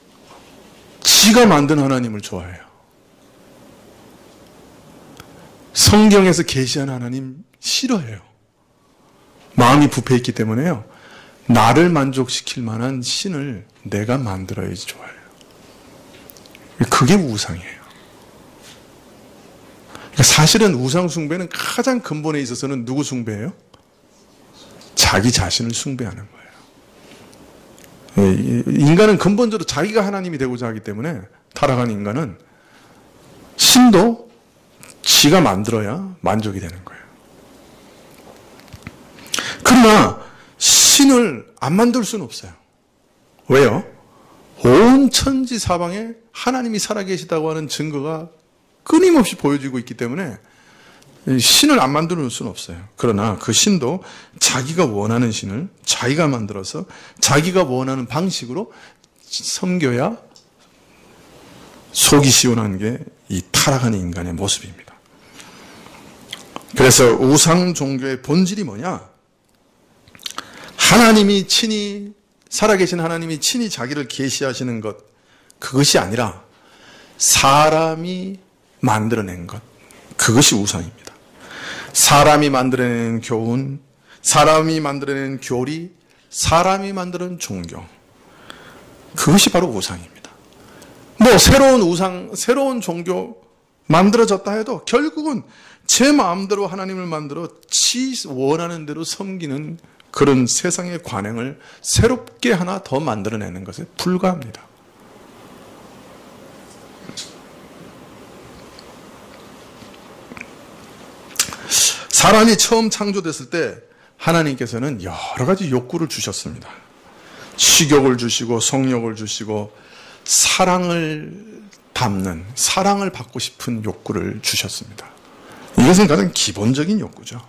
지가 만든 하나님을 좋아해요. 성경에서 계시한 하나님 싫어해요. 마음이 부패했기 때문에요. 나를 만족시킬 만한 신을 내가 만들어야지 좋아해요. 그게 우상이에요. 그러니까 사실은 우상 숭배는 가장 근본에 있어서는 누구 숭배예요? 자기 자신을 숭배하는 거예요. 인간은 근본적으로 자기가 하나님이 되고자 하기 때문에 타락한 인간은 신도 지가 만들어야 만족이 되는 거예요. 그러나 신을 안 만들 수는 없어요. 왜요? 온 천지 사방에 하나님이 살아계시다고 하는 증거가 끊임없이 보여지고 있기 때문에 신을 안 만들어 놓을 수는 없어요. 그러나 그 신도 자기가 원하는 신을 자기가 만들어서 자기가 원하는 방식으로 섬겨야 속이 시원한 게 이 타락한 인간의 모습입니다. 그래서 우상 종교의 본질이 뭐냐? 하나님이 친히 살아계신 하나님이 친히 자기를 계시하시는 것, 그것이 아니라 사람이 만들어낸 것, 그것이 우상입니다. 사람이 만들어낸 교훈, 사람이 만들어낸 교리, 사람이 만드는 종교, 그것이 바로 우상입니다. 뭐 새로운 우상, 새로운 종교 만들어졌다 해도 결국은 제 마음대로 하나님을 만들어 지 원하는 대로 섬기는 그런 세상의 관행을 새롭게 하나 더 만들어내는 것에 불과합니다. 사람이 처음 창조됐을 때 하나님께서는 여러 가지 욕구를 주셨습니다. 식욕을 주시고 성욕을 주시고 사랑을 담는, 사랑을 받고 싶은 욕구를 주셨습니다. 이것은 가장 기본적인 욕구죠.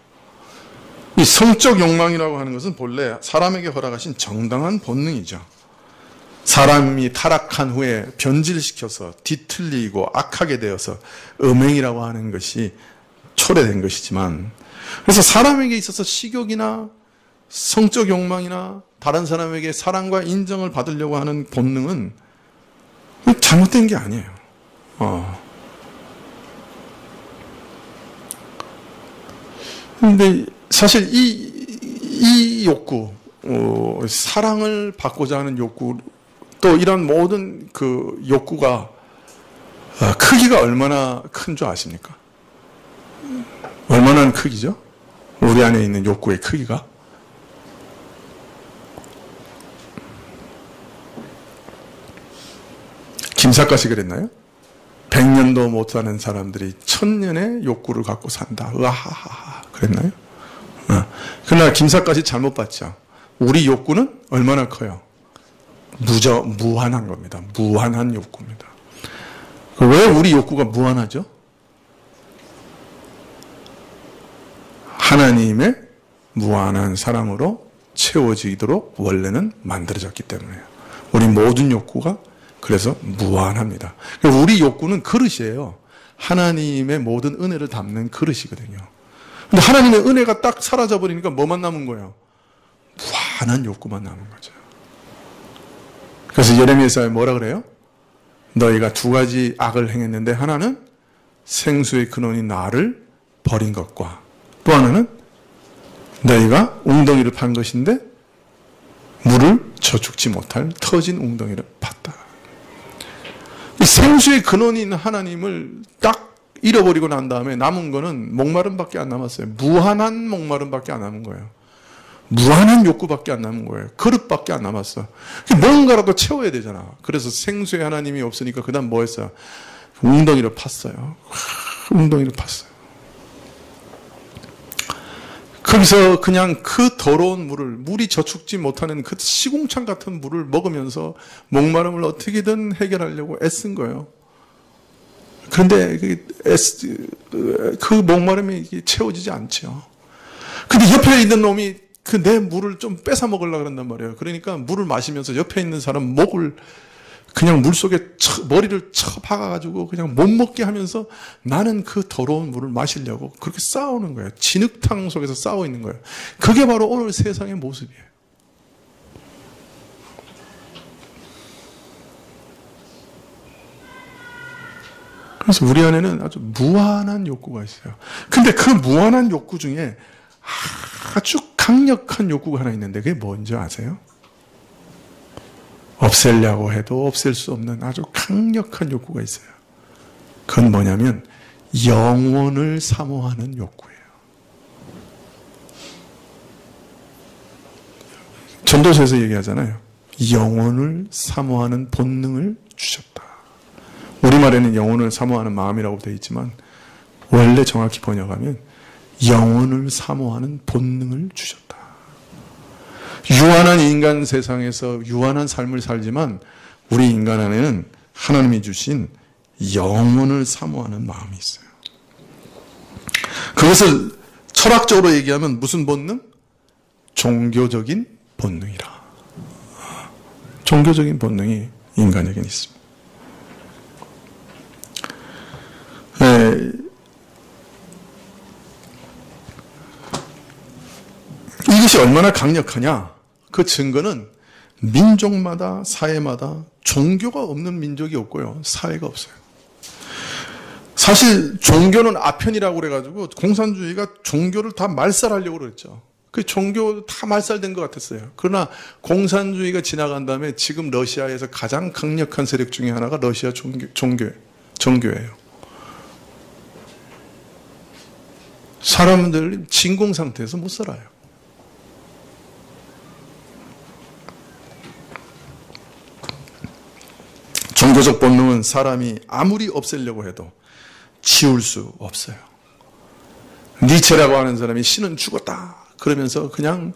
이 성적 욕망이라고 하는 것은 본래 사람에게 허락하신 정당한 본능이죠. 사람이 타락한 후에 변질시켜서 뒤틀리고 악하게 되어서 음행이라고 하는 것이 초래된 것이지만, 그래서 사람에게 있어서 식욕이나 성적 욕망이나 다른 사람에게 사랑과 인정을 받으려고 하는 본능은 잘못된 게 아니에요. 근데 사실 이 욕구, 사랑을 받고자 하는 욕구, 또 이런 모든 그 욕구가 크기가 얼마나 큰 줄 아십니까? 얼마나 크기죠? 우리 안에 있는 욕구의 크기가? 김삿갓이 그랬나요? 100년도 못 사는 사람들이 1000년의 욕구를 갖고 산다. 으하하하. 그랬나요? 그러나 김삿갓이 잘못 봤죠. 우리 욕구는 얼마나 커요? 무한한 겁니다. 무한한 욕구입니다. 왜 우리 욕구가 무한하죠? 하나님의 무한한 사랑으로 채워지도록 원래는 만들어졌기 때문에요. 우리 모든 욕구가 그래서 무한합니다. 우리 욕구는 그릇이에요. 하나님의 모든 은혜를 담는 그릇이거든요. 근데 하나님의 은혜가 딱 사라져버리니까 뭐만 남은 거예요? 무한한 욕구만 남은 거죠. 그래서 예레미야서에 뭐라 그래요? 너희가 두 가지 악을 행했는데 하나는 생수의 근원인 나를 버린 것과 또 하나는 너희가 웅덩이를 판 것인데 물을 저축지 못할 터진 웅덩이를 팠다. 이 생수의 근원인 하나님을 딱 잃어버리고 난 다음에 남은 거는 목마름밖에 안 남았어요. 무한한 목마름밖에 안 남은 거예요. 무한한 욕구밖에 안 남은 거예요. 그릇밖에 안 남았어. 뭔가라도 채워야 되잖아. 그래서 생수의 하나님이 없으니까 그 다음 뭐 했어요? 웅덩이를 팠어요. 웅덩이를 팠어요. 거기서 그냥 그 더러운 물이 저축지 못하는 그 시궁창 같은 물을 먹으면서 목마름을 어떻게든 해결하려고 애쓴 거예요. 그런데 그 목마름이 채워지지 않죠. 근데 옆에 있는 놈이 그 내 물을 좀 뺏어 먹으려고 그런단 말이에요. 그러니까 물을 마시면서 옆에 있는 사람 목을 그냥 물 속에 머리를 박아가지고 그냥 못 먹게 하면서 나는 그 더러운 물을 마시려고 그렇게 싸우는 거예요. 진흙탕 속에서 싸우고 있는 거예요. 그게 바로 오늘 세상의 모습이에요. 그래서 우리 안에는 아주 무한한 욕구가 있어요. 근데 그 무한한 욕구 중에 아주 강력한 욕구가 하나 있는데 그게 뭔지 아세요? 없애려고 해도 없앨 수 없는 아주 강력한 욕구가 있어요. 그건 뭐냐면 영혼을 사모하는 욕구예요. 전도서에서 얘기하잖아요. 영혼을 사모하는 본능을 주셨다. 우리말에는 영혼을 사모하는 마음이라고 되어 있지만 원래 정확히 번역하면 영혼을 사모하는 본능을 주셨다. 유한한 인간 세상에서 유한한 삶을 살지만 우리 인간 안에는 하나님이 주신 영혼을 사모하는 마음이 있어요. 그것을 철학적으로 얘기하면 무슨 본능? 종교적인 본능이라. 종교적인 본능이 인간에게는 있습니다. 이것이 얼마나 강력하냐? 그 증거는 민족마다 사회마다 종교가 없는 민족이 없고요. 사회가 없어요. 사실 종교는 아편이라고 그래가지고 공산주의가 종교를 다 말살하려고 그랬죠. 그 종교 다 말살된 것 같았어요. 그러나 공산주의가 지나간 다음에 지금 러시아에서 가장 강력한 세력 중에 하나가 러시아 정교예요. 사람들 진공 상태에서 못 살아요. 종교적 본능은 사람이 아무리 없애려고 해도 지울 수 없어요. 니체라고 하는 사람이 신은 죽었다 그러면서 그냥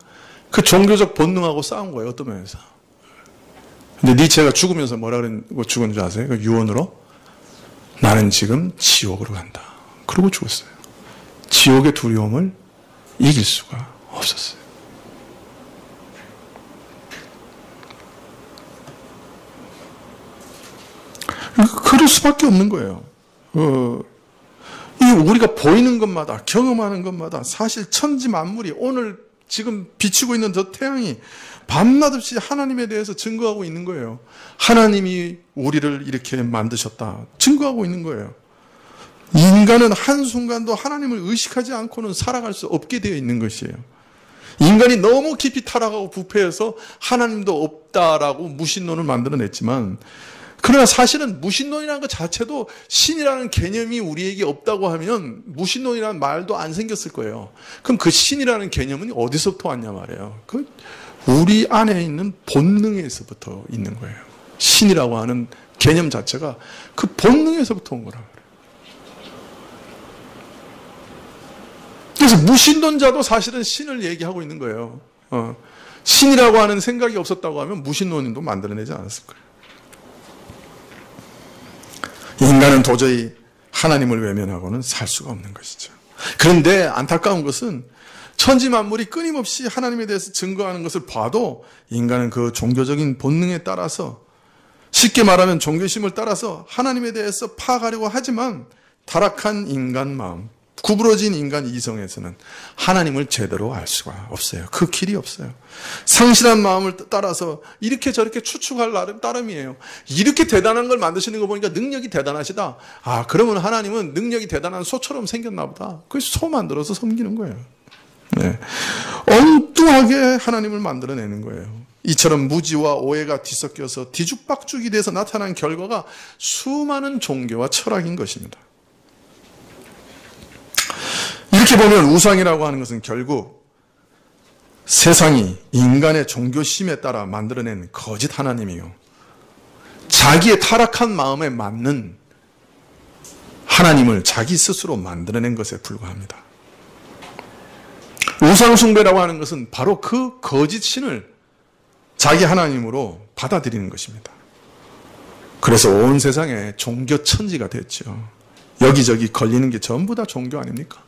그 종교적 본능하고 싸운 거예요. 어떤 면에서. 근데 니체가 죽으면서 뭐라 그러고 죽은 줄 아세요? 그 유언으로 나는 지금 지옥으로 간다. 그러고 죽었어요. 지옥의 두려움을 이길 수가 없었어요. 그럴 수밖에 없는 거예요. 우리가 보이는 것마다 경험하는 것마다 사실 천지 만물이 오늘 지금 비추고 있는 저 태양이 밤낮 없이 하나님에 대해서 증거하고 있는 거예요. 하나님이 우리를 이렇게 만드셨다. 증거하고 있는 거예요. 인간은 한순간도 하나님을 의식하지 않고는 살아갈 수 없게 되어 있는 것이에요. 인간이 너무 깊이 타락하고 부패해서 하나님도 없다라고 무신론을 만들어냈지만 그러나 사실은 무신론이라는 것 자체도 신이라는 개념이 우리에게 없다고 하면 무신론이라는 말도 안 생겼을 거예요. 그럼 그 신이라는 개념은 어디서부터 왔냐 말이에요. 그 우리 안에 있는 본능에서부터 있는 거예요. 신이라고 하는 개념 자체가 그 본능에서부터 온 거라고 그래요. 그래서 무신론자도 사실은 신을 얘기하고 있는 거예요. 신이라고 하는 생각이 없었다고 하면 무신론도 만들어내지 않았을 거예요. 인간은 도저히 하나님을 외면하고는 살 수가 없는 것이죠. 그런데 안타까운 것은 천지 만물이 끊임없이 하나님에 대해서 증거하는 것을 봐도 인간은 그 종교적인 본능에 따라서 쉽게 말하면 종교심을 따라서 하나님에 대해서 파악하려고 하지만 타락한 인간 마음, 구부러진 인간 이성에서는 하나님을 제대로 알 수가 없어요. 그 길이 없어요. 상실한 마음을 따라서 이렇게 저렇게 추측할 따름이에요. 이렇게 대단한 걸 만드시는 거 보니까 능력이 대단하시다. 아, 그러면 하나님은 능력이 대단한 소처럼 생겼나 보다. 그래서 소 만들어서 섬기는 거예요. 네. 엉뚱하게 하나님을 만들어내는 거예요. 이처럼 무지와 오해가 뒤섞여서 뒤죽박죽이 돼서 나타난 결과가 수많은 종교와 철학인 것입니다. 이렇게 보면 우상이라고 하는 것은 결국 세상이 인간의 종교심에 따라 만들어낸 거짓 하나님이요, 자기의 타락한 마음에 맞는 하나님을 자기 스스로 만들어낸 것에 불과합니다. 우상숭배라고 하는 것은 바로 그 거짓 신을 자기 하나님으로 받아들이는 것입니다. 그래서 온 세상에 종교 천지가 됐죠. 여기저기 걸리는 게 전부 다 종교 아닙니까?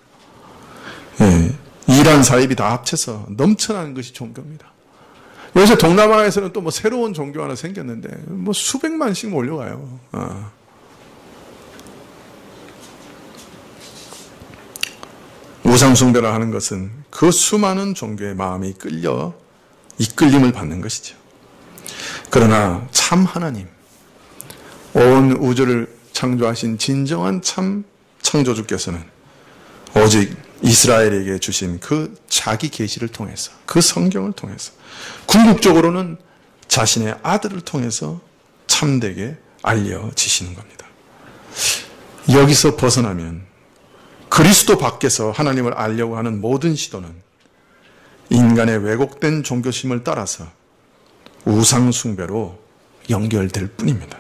예, 이란 사입이 다 합쳐서 넘쳐나는 것이 종교입니다. 요새 동남아에서는 또 뭐 새로운 종교 하나 생겼는데 뭐 수백만씩 몰려가요. 우상숭배라 하는 것은 그 수많은 종교의 마음이 끌려 이끌림을 받는 것이죠. 그러나 참 하나님, 온 우주를 창조하신 진정한 참 창조주께서는 오직 이스라엘에게 주신 그 자기 계시를 통해서, 그 성경을 통해서, 궁극적으로는 자신의 아들을 통해서 참되게 알려지시는 겁니다. 여기서 벗어나면 그리스도 밖에서 하나님을 알려고 하는 모든 시도는 인간의 왜곡된 종교심을 따라서 우상숭배로 연결될 뿐입니다.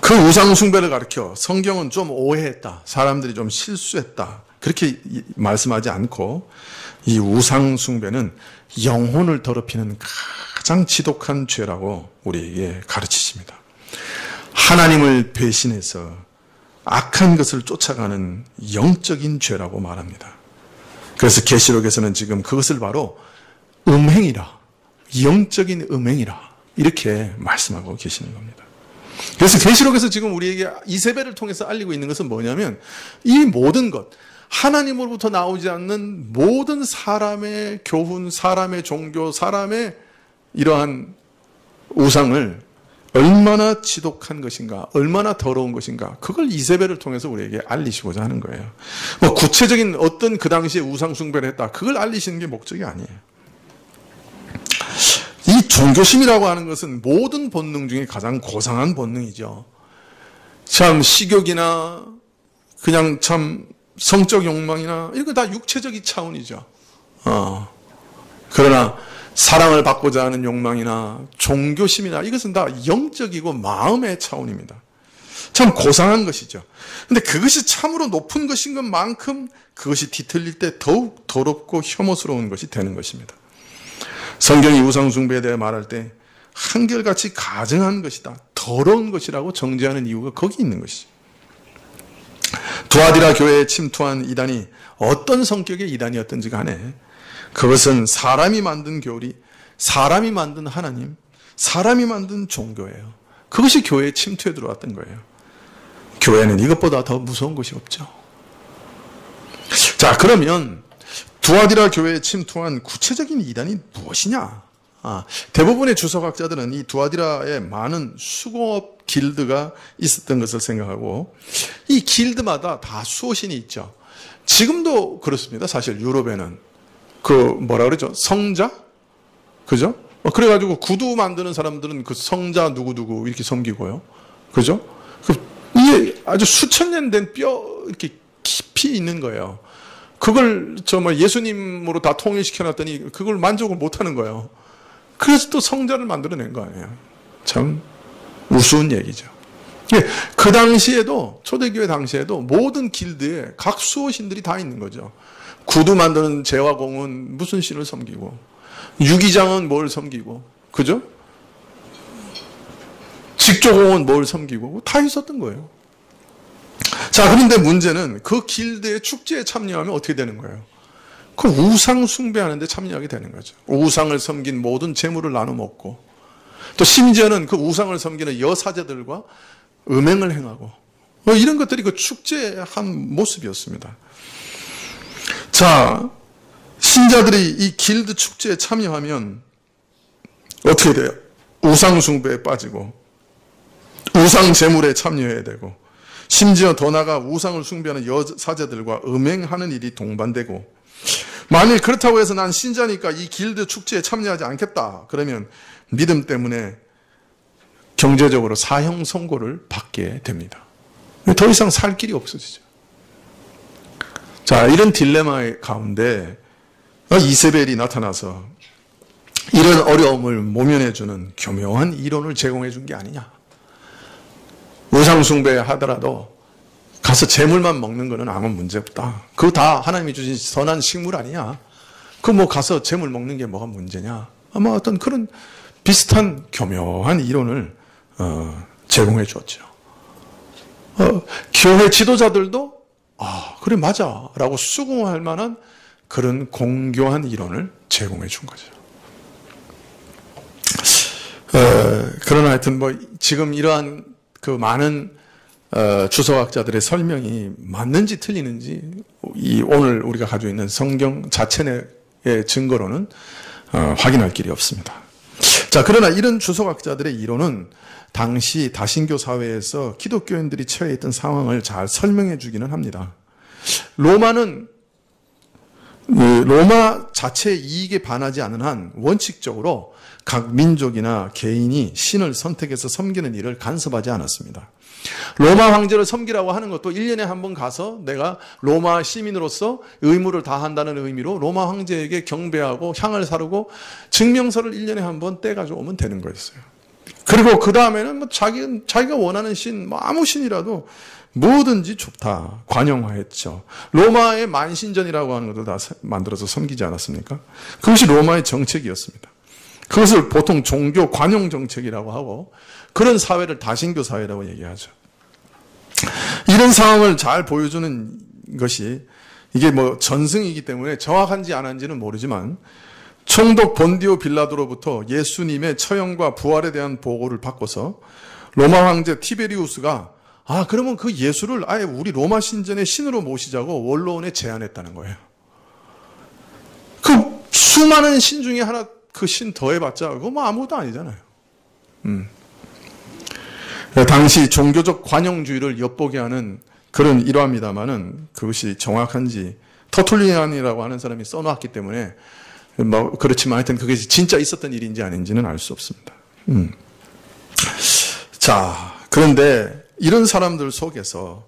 그 우상숭배를 가르쳐 성경은 좀 오해했다, 사람들이 좀 실수했다, 그렇게 말씀하지 않고 이 우상숭배는 영혼을 더럽히는 가장 지독한 죄라고 우리에게 가르치십니다. 하나님을 배신해서 악한 것을 쫓아가는 영적인 죄라고 말합니다. 그래서 계시록에서는 지금 그것을 바로 음행이라, 영적인 음행이라 이렇게 말씀하고 계시는 겁니다. 그래서 계시록에서 지금 우리에게 이세벨을 통해서 알리고 있는 것은 뭐냐면 이 모든 것, 하나님으로부터 나오지 않는 모든 사람의 교훈, 사람의 종교, 사람의 이러한 우상을 얼마나 지독한 것인가, 얼마나 더러운 것인가, 그걸 이세벨을 통해서 우리에게 알리시고자 하는 거예요. 뭐 구체적인 어떤 그 당시에 우상숭배를 했다, 그걸 알리시는 게 목적이 아니에요. 이 종교심이라고 하는 것은 모든 본능 중에 가장 고상한 본능이죠. 참 식욕이나 그냥 참 성적 욕망이나 이런 거 다 육체적인 차원이죠. 그러나 사랑을 받고자 하는 욕망이나 종교심이나 이것은 다 영적이고 마음의 차원입니다. 참 고상한 것이죠. 근데 그것이 참으로 높은 것인 것만큼 그것이 뒤틀릴 때 더욱 더럽고 혐오스러운 것이 되는 것입니다. 성경이 우상숭배에 대해 말할 때 한결같이 가증한 것이다, 더러운 것이라고 정죄하는 이유가 거기 있는 것이죠. 두아디라 교회에 침투한 이단이 어떤 성격의 이단이었든지 간에 그것은 사람이 만든 교리, 사람이 만든 하나님, 사람이 만든 종교예요. 그것이 교회에 침투해 들어왔던 거예요. 교회는 이것보다 더 무서운 것이 없죠. 자, 그러면 두아디라 교회에 침투한 구체적인 이단이 무엇이냐? 대부분의 주석학자들은 이 두아디라에 많은 수공업 길드가 있었던 것을 생각하고, 이 길드마다 다 수호신이 있죠. 지금도 그렇습니다. 사실 유럽에는 그 뭐라 그러죠? 성자? 그죠? 그래가지고 구두 만드는 사람들은 그 성자 누구누구 이렇게 섬기고요. 그죠? 이게 아주 수천 년 된 뼈 이렇게 깊이 있는 거예요. 그걸 정말 예수님으로 다 통일시켜놨더니 그걸 만족을 못하는 거예요. 그래서 또 성자를 만들어낸 거 아니에요. 참 우스운 얘기죠. 그 당시에도, 초대교회 당시에도 모든 길드에 각 수호신들이 다 있는 거죠. 구두 만드는 제화공은 무슨 신을 섬기고, 유기장은 뭘 섬기고, 그죠? 직조공은 뭘 섬기고, 다 있었던 거예요. 자, 그런데 문제는 그 길드의 축제에 참여하면 어떻게 되는 거예요? 그 우상 숭배하는 데 참여하게 되는 거죠. 우상을 섬긴 모든 재물을 나눠 먹고, 또 심지어는 그 우상을 섬기는 여사제들과 음행을 행하고 이런 것들이 그 축제의 한 모습이었습니다. 자, 신자들이 이 길드 축제에 참여하면 어떻게 돼요? 우상 숭배에 빠지고 우상 제물에 참여해야 되고 심지어 더 나아가 우상을 숭배하는 여사제들과 음행하는 일이 동반되고 만일 그렇다고 해서 난 신자니까 이 길드 축제에 참여하지 않겠다. 그러면 믿음 때문에 경제적으로 사형 선고를 받게 됩니다. 더 이상 살 길이 없어지죠. 자, 이런 딜레마의 가운데 이세벨이 나타나서 이런 어려움을 모면해주는 교묘한 이론을 제공해 준 게 아니냐. 우상숭배 하더라도 가서 재물만 먹는 거는 아무 문제 없다. 그거 다 하나님이 주신 선한 식물 아니냐. 그 가서 재물 먹는 게 뭐가 문제냐. 아마 어떤 그런 비슷한 교묘한 이론을 제공해 주었죠. 교회 지도자들도 그래 맞아 라고 수긍할 만한 그런 공교한 이론을 제공해 준 거죠. 그러나 하여튼 지금 이러한 그 많은 주석학자들의 설명이 맞는지 틀리는지 오늘 우리가 가지고 있는 성경 자체의 증거로는 확인할 길이 없습니다. 자, 그러나 이런 주석학자들의 이론은 당시 다신교 사회에서 기독교인들이 처해 있던 상황을 잘 설명해 주기는 합니다. 로마 자체의 이익에 반하지 않은 한 원칙적으로 각 민족이나 개인이 신을 선택해서 섬기는 일을 간섭하지 않았습니다. 로마 황제를 섬기라고 하는 것도 1년에 한 번 가서 내가 로마 시민으로서 의무를 다한다는 의미로 로마 황제에게 경배하고 향을 사르고 증명서를 1년에 한 번 떼가지고 오면 되는 거였어요. 그리고 그 다음에는 자기가 원하는 신, 아무 신이라도 뭐든지 좋다. 관용화했죠. 로마의 만신전이라고 하는 것도 다 만들어서 섬기지 않았습니까? 그것이 로마의 정책이었습니다. 그것을 보통 종교 관용 정책이라고 하고 그런 사회를 다신교 사회라고 얘기하죠. 이런 상황을 잘 보여주는 것이 이게 전승이기 때문에 정확한지 안 한지는 모르지만 총독 본디오 빌라도로부터 예수님의 처형과 부활에 대한 보고를 받고서 로마 황제 티베리우스가 그러면 그 예수를 아예 우리 로마 신전의 신으로 모시자고 원로원에 제안했다는 거예요. 그 수많은 신 중에 하나 그 신 더해봤자 그거 아무것도 아니잖아요. 당시 종교적 관용주의를 엿보게 하는 그런 일화입니다만은 그것이 정확한지 터툴리안이라고 하는 사람이 써놨기 때문에 그렇지만 하여튼 그게 진짜 있었던 일인지 아닌지는 알 수 없습니다. 자, 그런데 이런 사람들 속에서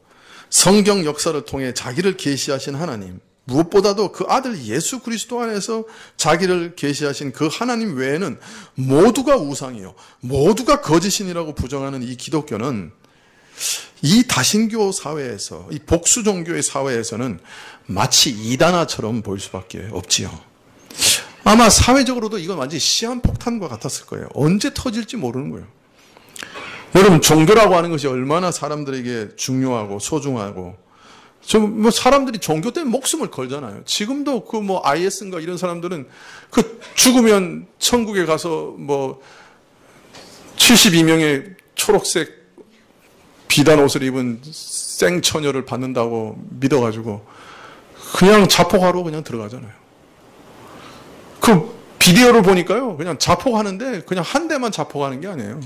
성경 역사를 통해 자기를 계시하신 하나님, 무엇보다도 그 아들 예수 그리스도 안에서 자기를 계시하신 그 하나님 외에는 모두가 우상이요, 모두가 거짓신이라고 부정하는 이 기독교는 이 다신교 사회에서, 이 복수 종교의 사회에서는 마치 이단화처럼 보일 수밖에 없지요. 아마 사회적으로도 이건 완전히 시한폭탄과 같았을 거예요. 언제 터질지 모르는 거예요. 여러분, 종교라고 하는 것이 얼마나 사람들에게 중요하고 소중하고, 사람들이 종교 때문에 목숨을 걸잖아요. 지금도 IS인가 이런 사람들은 죽으면 천국에 가서 72명의 초록색 비단 옷을 입은 생처녀를 받는다고 믿어가지고 그냥 자폭하러 그냥 들어가잖아요. 그 비디오를 보니까요, 그냥 자폭하는데 그냥 한 대만 자폭하는 게 아니에요.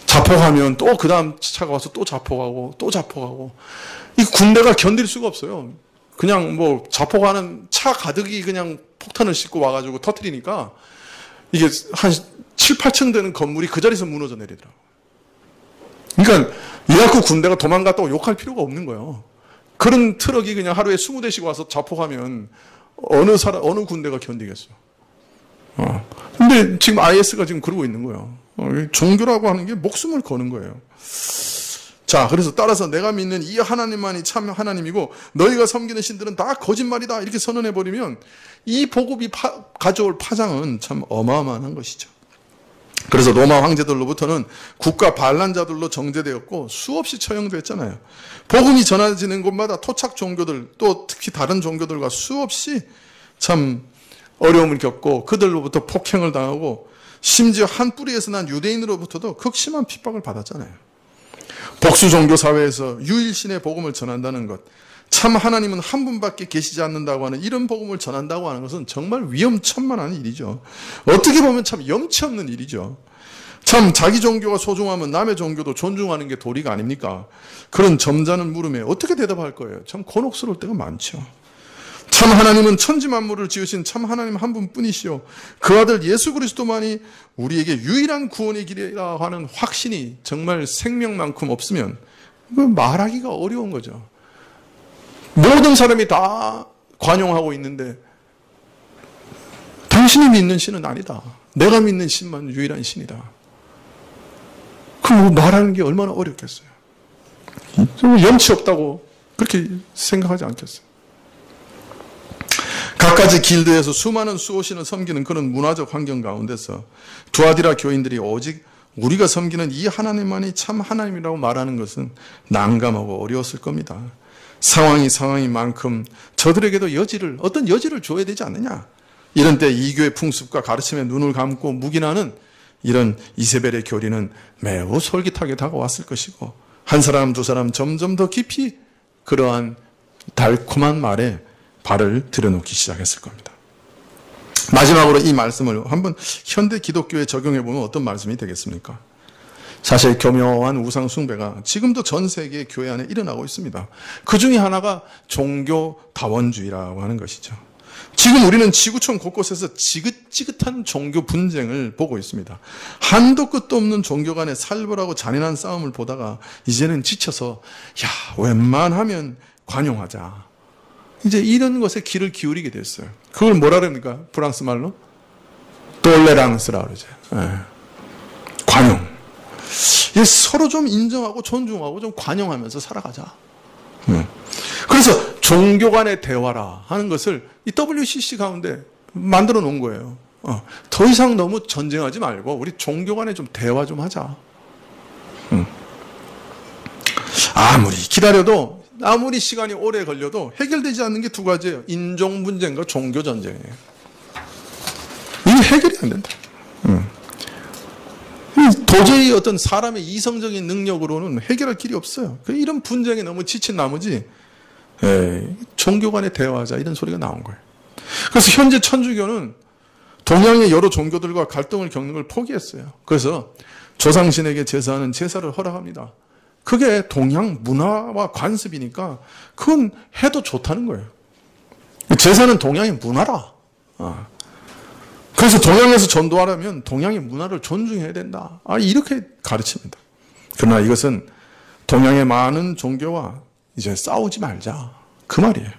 자폭하면 또 그 다음 차가 와서 또 자폭하고 또 자폭하고, 이 군대가 견딜 수가 없어요. 그냥 자폭하는 차 가득이 그냥 폭탄을 싣고 와가지고 터뜨리니까 이게 한 7, 8층 되는 건물이 그 자리에서 무너져 내리더라고요. 그러니까 이라크 군대가 도망갔다고 욕할 필요가 없는 거예요. 그런 트럭이 그냥 하루에 20대씩 와서 자폭하면 어느 군대가 견디겠어. 근데 지금 IS가 지금 그러고 있는 거예요. 종교라고 하는 게 목숨을 거는 거예요. 자, 그래서 따라서 내가 믿는 이 하나님만이 참 하나님이고 너희가 섬기는 신들은 다 거짓말이다 이렇게 선언해버리면 이 복음이 가져올 파장은 참 어마어마한 것이죠. 그래서 로마 황제들로부터는 국가 반란자들로 정죄되었고 수없이 처형됐잖아요. 복음이 전해지는 곳마다 토착 종교들, 또 특히 다른 종교들과 수없이 참 어려움을 겪고 그들로부터 폭행을 당하고 심지어 한 뿌리에서 난 유대인으로부터도 극심한 핍박을 받았잖아요. 복수 종교 사회에서 유일신의 복음을 전한다는 것, 참 하나님은 한 분밖에 계시지 않는다고 하는 이런 복음을 전한다고 하는 것은 정말 위험천만한 일이죠. 어떻게 보면 참 염치 없는 일이죠. 참 자기 종교가 소중하면 남의 종교도 존중하는 게 도리가 아닙니까? 그런 점잖은 물음에 어떻게 대답할 거예요? 참 곤혹스러울 때가 많죠. 참 하나님은 천지 만물을 지으신 참 하나님 한 분뿐이시요 그 아들 예수 그리스도만이 우리에게 유일한 구원의 길이라 하는 확신이 정말 생명만큼 없으면 말하기가 어려운 거죠. 모든 사람이 다 관용하고 있는데 당신이 믿는 신은 아니다. 내가 믿는 신만 유일한 신이다. 그럼 말하는 게 얼마나 어렵겠어요. 염치 없다고 그렇게 생각하지 않겠어요. 각가지 길드에서 수많은 수호신을 섬기는 그런 문화적 환경 가운데서 두아디라 교인들이 오직 우리가 섬기는 이 하나님만이 참 하나님이라고 말하는 것은 난감하고 어려웠을 겁니다. 상황인 만큼 저들에게도 어떤 여지를 줘야 되지 않느냐. 이런 때 이교의 풍습과 가르침에 눈을 감고 묵인하는 이런 이세벨의 교리는 매우 솔깃하게 다가왔을 것이고 한 사람 두 사람 점점 더 깊이 그러한 달콤한 말에 발을 들여놓기 시작했을 겁니다. 마지막으로 이 말씀을 한번 현대 기독교에 적용해 보면 어떤 말씀이 되겠습니까? 사실 교묘한 우상 숭배가 지금도 전 세계 교회 안에 일어나고 있습니다. 그 중에 하나가 종교 다원주의라고 하는 것이죠. 지금 우리는 지구촌 곳곳에서 지긋지긋한 종교 분쟁을 보고 있습니다. 한도 끝도 없는 종교 간의 살벌하고 잔인한 싸움을 보다가 이제는 지쳐서 웬만하면 관용하자. 이제 이런 것에 귀를 기울이게 됐어요. 그걸 뭐라 그럽니까? 프랑스 말로? 톨레랑스라 그러죠. 관용. 서로 좀 인정하고 존중하고 좀 관용하면서 살아가자. 그래서 종교 간의 대화라 하는 것을 이 WCC 가운데 만들어 놓은 거예요. 더 이상 너무 전쟁하지 말고 우리 종교 간에 좀 대화 좀 하자. 아무리 기다려도 아무리 시간이 오래 걸려도 해결되지 않는 게 두 가지예요. 인종 분쟁과 종교 전쟁이에요. 이게 해결이 안 된다. 도저히 어떤 사람의 이성적인 능력으로는 해결할 길이 없어요. 이런 분쟁에 너무 지친 나머지 종교 간에 대화하자 이런 소리가 나온 거예요. 그래서 현재 천주교는 동양의 여러 종교들과 갈등을 겪는 걸 포기했어요. 그래서 조상신에게 제사하는 제사를 허락합니다. 그게 동양 문화와 관습이니까 그건 해도 좋다는 거예요. 제사는 동양의 문화라. 그래서 동양에서 전도하려면 동양의 문화를 존중해야 된다. 이렇게 가르칩니다. 그러나 이것은 동양의 많은 종교와 이제 싸우지 말자. 그 말이에요.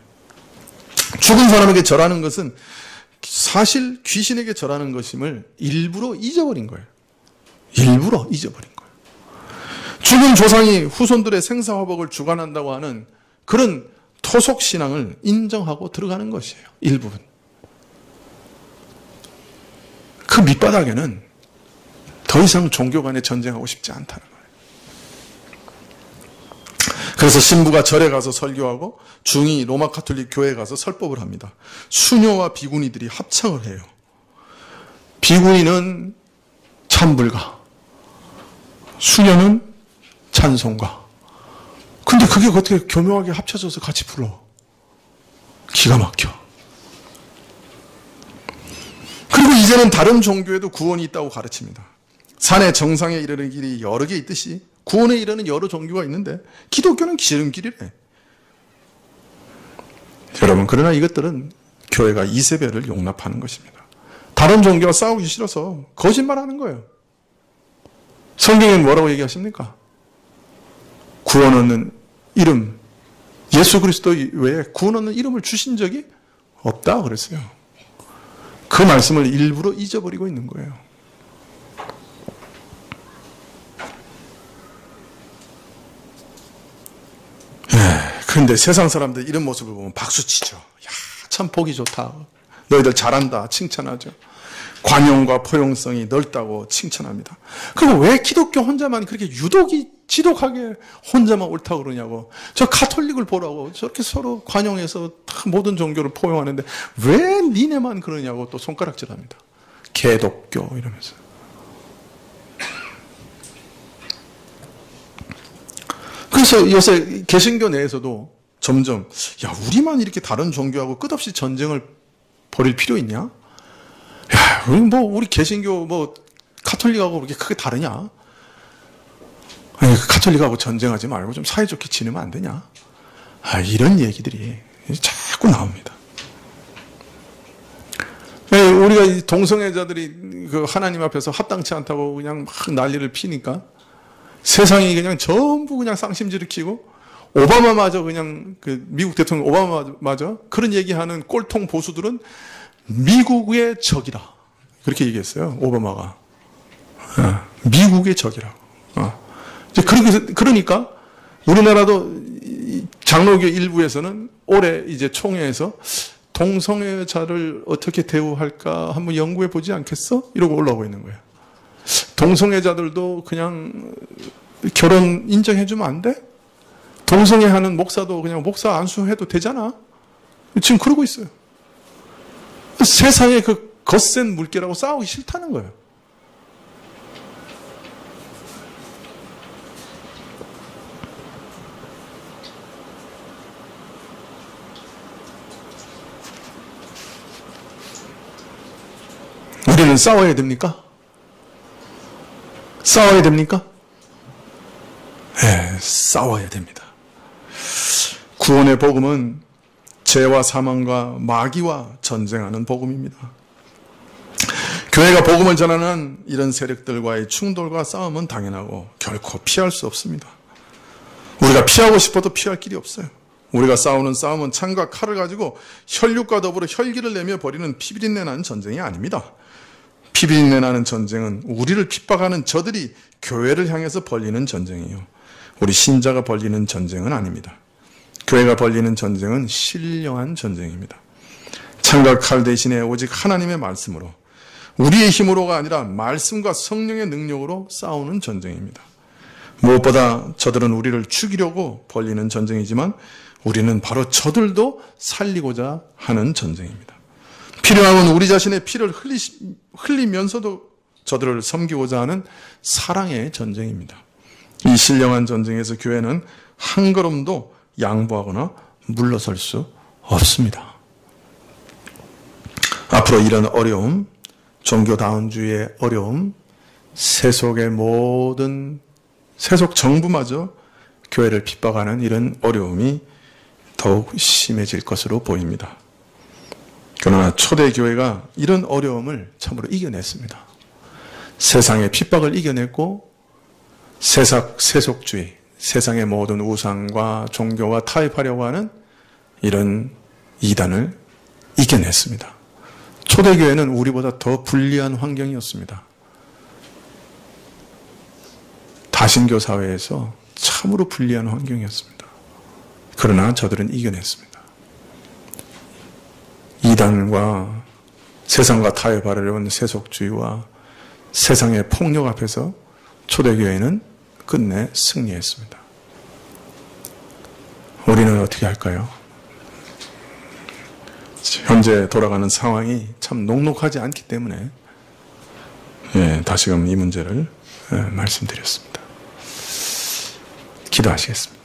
죽은 사람에게 절하는 것은 사실 귀신에게 절하는 것임을 일부러 잊어버린 거예요. 일부러 잊어버린 거예요. 죽은 조상이 후손들의 생사화복을 주관한다고 하는 그런 토속신앙을 인정하고 들어가는 것이에요. 일부분. 그 밑바닥에는 더 이상 종교 간에 전쟁하고 싶지 않다는 거예요. 그래서 신부가 절에 가서 설교하고 중이 로마 가톨릭 교회에 가서 설법을 합니다. 수녀와 비구니들이 합창을 해요. 비구니는 찬불가, 수녀는 찬송가. 근데 그게 어떻게 교묘하게 합쳐져서 같이 불러? 기가 막혀. 그리고 이제는 다른 종교에도 구원이 있다고 가르칩니다. 산의 정상에 이르는 길이 여러 개 있듯이 구원에 이르는 여러 종교가 있는데 기독교는 지름길이래. 여러분, 그러나 이것들은 교회가 이세벨을 용납하는 것입니다. 다른 종교와 싸우기 싫어서 거짓말하는 거예요. 성경에는 뭐라고 얘기하십니까? 구원 얻는 이름, 예수 그리스도 외에 구원 얻는 이름을 주신 적이 없다 그랬어요. 그 말씀을 일부러 잊어버리고 있는 거예요. 그런데 세상 사람들 이런 모습을 보면 박수치죠. 야, 참 보기 좋다. 너희들 잘한다. 칭찬하죠. 관용과 포용성이 넓다고 칭찬합니다. 그럼 왜 기독교 혼자만 그렇게 유독이 지독하게 혼자만 옳다고 그러냐고. 저 가톨릭을 보라고. 저렇게 서로 관용해서 모든 종교를 포용하는데 왜 니네만 그러냐고 또 손가락질합니다. 개독교 이러면서. 그래서 요새 개신교 내에서도 점점 야 우리만 이렇게 다른 종교하고 끝없이 전쟁을 벌일 필요 있냐? 야 뭐 우리 개신교 뭐 카톨릭하고 그렇게 크게 다르냐? 아니 카톨릭하고 전쟁하지 말고 좀 사이좋게 지내면 안 되냐? 이런 얘기들이 자꾸 나옵니다. 우리가 동성애자들이 그 하나님 앞에서 합당치 않다고 그냥 막 난리를 피니까 세상이 그냥 전부 그냥 쌍심지를 고 오바마마저 그냥 그 미국 대통령 오바마마저 그런 얘기하는 꼴통 보수들은 미국의 적이라 그렇게 얘기했어요. 오바마가 미국의 적이라고. 그러니까 우리나라도 장로교 일부에서는 올해 이제 총회에서 동성애자를 어떻게 대우할까 한번 연구해 보지 않겠어? 이러고 올라오고 있는 거예요. 동성애자들도 그냥 결혼 인정해주면 안 돼? 동성애하는 목사도 그냥 목사 안수해도 되잖아? 지금 그러고 있어요. 세상에 그 거센 물결하고 싸우기 싫다는 거예요. 우리는 싸워야 됩니까? 싸워야 됩니까? 네, 싸워야 됩니다. 구원의 복음은 죄와 사망과 마귀와 전쟁하는 복음입니다. 교회가 복음을 전하는 이런 세력들과의 충돌과 싸움은 당연하고 결코 피할 수 없습니다. 우리가 피하고 싶어도 피할 길이 없어요. 우리가 싸우는 싸움은 창과 칼을 가지고 혈육과 더불어 혈기를 내며 벌이는 피비린내 나는 전쟁이 아닙니다. 피비린내 나는 전쟁은 우리를 핍박하는 저들이 교회를 향해서 벌리는 전쟁이에요. 우리 신자가 벌리는 전쟁은 아닙니다. 교회가 벌리는 전쟁은 신령한 전쟁입니다. 창과 칼 대신에 오직 하나님의 말씀으로 우리의 힘으로가 아니라 말씀과 성령의 능력으로 싸우는 전쟁입니다. 무엇보다 저들은 우리를 죽이려고 벌리는 전쟁이지만 우리는 바로 저들도 살리고자 하는 전쟁입니다. 필요하면 우리 자신의 피를 흘리면서도 저들을 섬기고자 하는 사랑의 전쟁입니다. 이 신령한 전쟁에서 교회는 한 걸음도 양보하거나 물러설 수 없습니다. 앞으로 이런 어려움, 종교다운주의의 어려움, 세속의 모든 세속 정부마저 교회를 핍박하는 이런 어려움이 더욱 심해질 것으로 보입니다. 그러나 초대교회가 이런 어려움을 참으로 이겨냈습니다. 세상의 핍박을 이겨냈고 세속주의, 세상의 모든 우상과 종교와 타협하려고 하는 이런 이단을 이겨냈습니다. 초대교회는 우리보다 더 불리한 환경이었습니다. 다신교 사회에서 참으로 불리한 환경이었습니다. 그러나 저들은 이겨냈습니다. 이단과 세상과 타협하려는 세속주의와 세상의 폭력 앞에서 초대교회는 끝내 승리했습니다. 우리는 어떻게 할까요? 현재 돌아가는 상황이 참 녹록하지 않기 때문에 다시금 이 문제를 말씀드렸습니다. 기도하시겠습니다.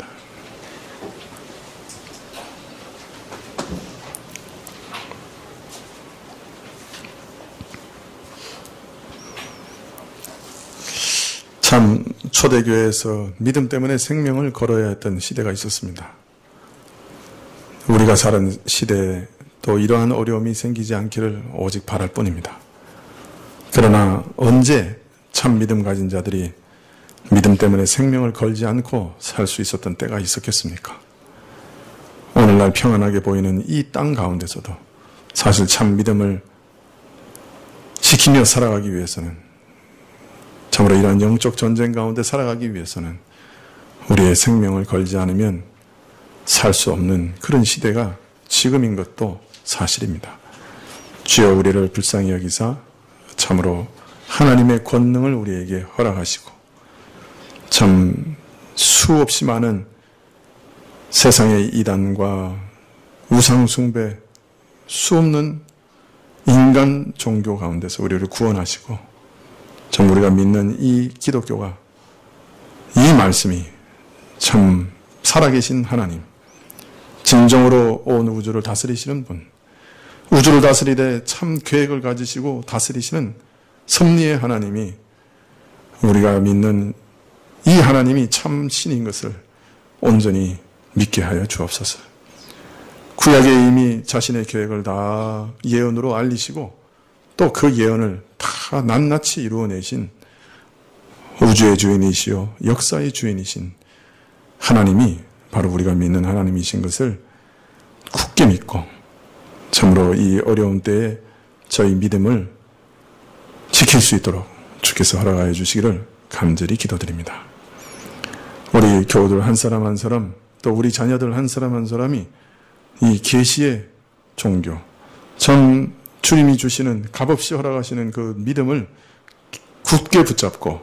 참 초대교회에서 믿음 때문에 생명을 걸어야 했던 시대가 있었습니다. 우리가 사는 시대에 또 이러한 어려움이 생기지 않기를 오직 바랄 뿐입니다. 그러나 언제 참 믿음 가진 자들이 믿음 때문에 생명을 걸지 않고 살 수 있었던 때가 있었겠습니까? 오늘날 평안하게 보이는 이 땅 가운데서도 사실 참 믿음을 지키며 살아가기 위해서는 참으로 이러한 영적 전쟁 가운데 살아가기 위해서는 우리의 생명을 걸지 않으면 살 수 없는 그런 시대가 지금인 것도 사실입니다. 주여 우리를 불쌍히 여기사 참으로 하나님의 권능을 우리에게 허락하시고 참 수없이 많은 세상의 이단과 우상숭배 수없는 인간 종교 가운데서 우리를 구원하시고 참 우리가 믿는 이 기독교가 이 말씀이 참 살아계신 하나님, 진정으로 온 우주를 다스리시는 분, 우주를 다스리되 참 계획을 가지시고 다스리시는 섭리의 하나님이, 우리가 믿는 이 하나님이 참 신인 것을 온전히 믿게 하여 주옵소서. 구약에 이미 자신의 계획을 다 예언으로 알리시고 또 그 예언을 다 낱낱이 이루어내신 우주의 주인이시요 역사의 주인이신 하나님이 바로 우리가 믿는 하나님이신 것을 굳게 믿고 참으로 이 어려운 때에 저희 믿음을 지킬 수 있도록 주께서 허락하여 주시기를 간절히 기도드립니다. 우리 교우들 한 사람 한 사람, 또 우리 자녀들 한 사람 한 사람이 이 계시의 종교, 전 주님이 주시는 값없이 허락하시는 그 믿음을 굳게 붙잡고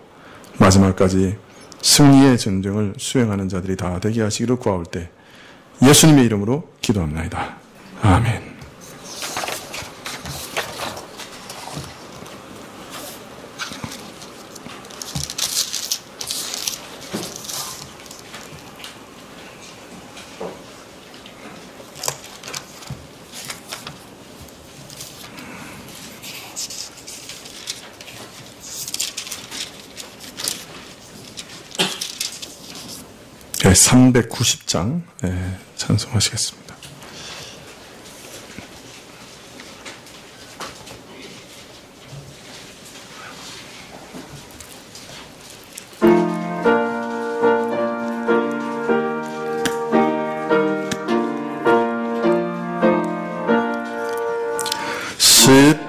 마지막까지 승리의 전쟁을 수행하는 자들이 다 되게 하시기를 구하올 때 예수님의 이름으로 기도합니다. 아멘. 네, 390장 찬송하시겠습니다.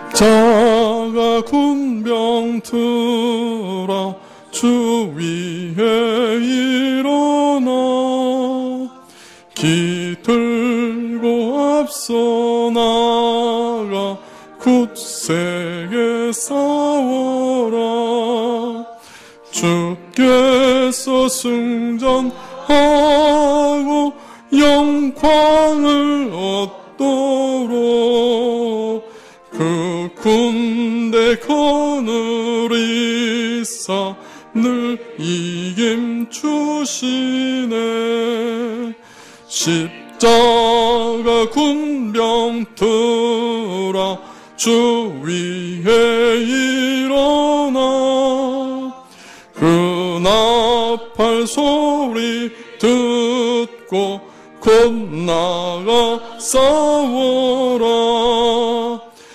십자가 군병 들어 주 위에 일어나 기들고 앞서 나가 굳세게 싸워라. 주께서 승전하고 영광을 얻도록 그 군대 거느리사 늘 이김 주시네. 십자가 군병 들어 주 위에 일어나 그 나팔 소리 듣고 곧 나가 싸워라.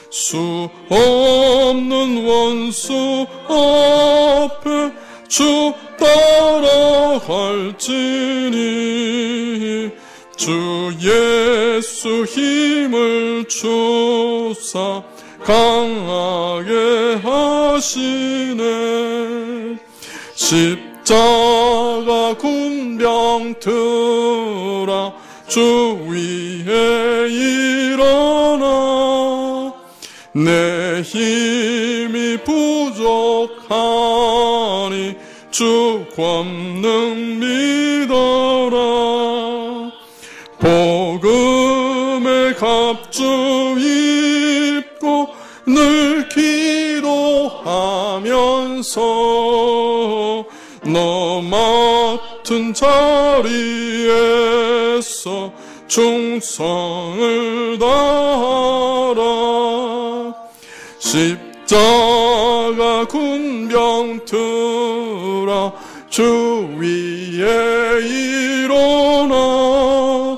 수 없는 원수 앞에 주 따라갈지니 주 예수 힘을 주사 강하게 하시네. 십자가 군병 들어 주 위에 일어나 내 힘이 부족하니 주 권능 믿어라. 복음의 갑주 입고 늘 기도하면서 너 맡은 자리에서 충성을 다하라. 십자가 군병 들어 주 위에 일어나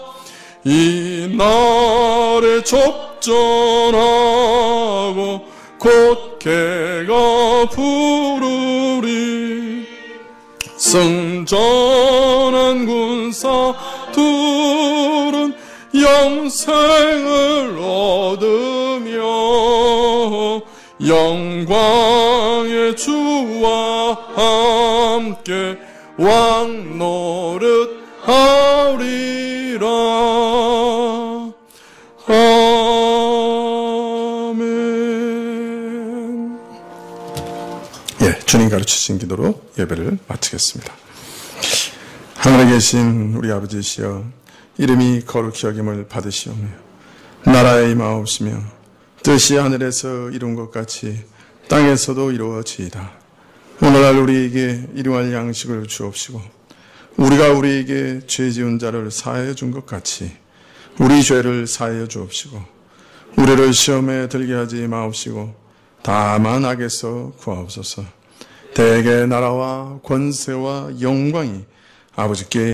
이날에 접전하고 곧 개가 부르리. 승전한 군사들은 영생을 얻으며 영광의 주와 함께 왕 노릇하리라. 아멘. 예, 주님 가르치신 기도로 예배를 마치겠습니다. 하늘에 계신 우리 아버지시여, 이름이 거룩히 여김을 받으시오며 나라의 임하옵시며 뜻이 하늘에서 이룬 것 같이 땅에서도 이루어지이다. 오늘날 우리에게 일용할 양식을 주옵시고 우리가 우리에게 죄 지은 자를 사하여 준 것 같이 우리 죄를 사하여 주옵시고 우리를 시험에 들게 하지 마옵시고 다만 악에서 구하옵소서. 대개 나라와 권세와 영광이 아버지께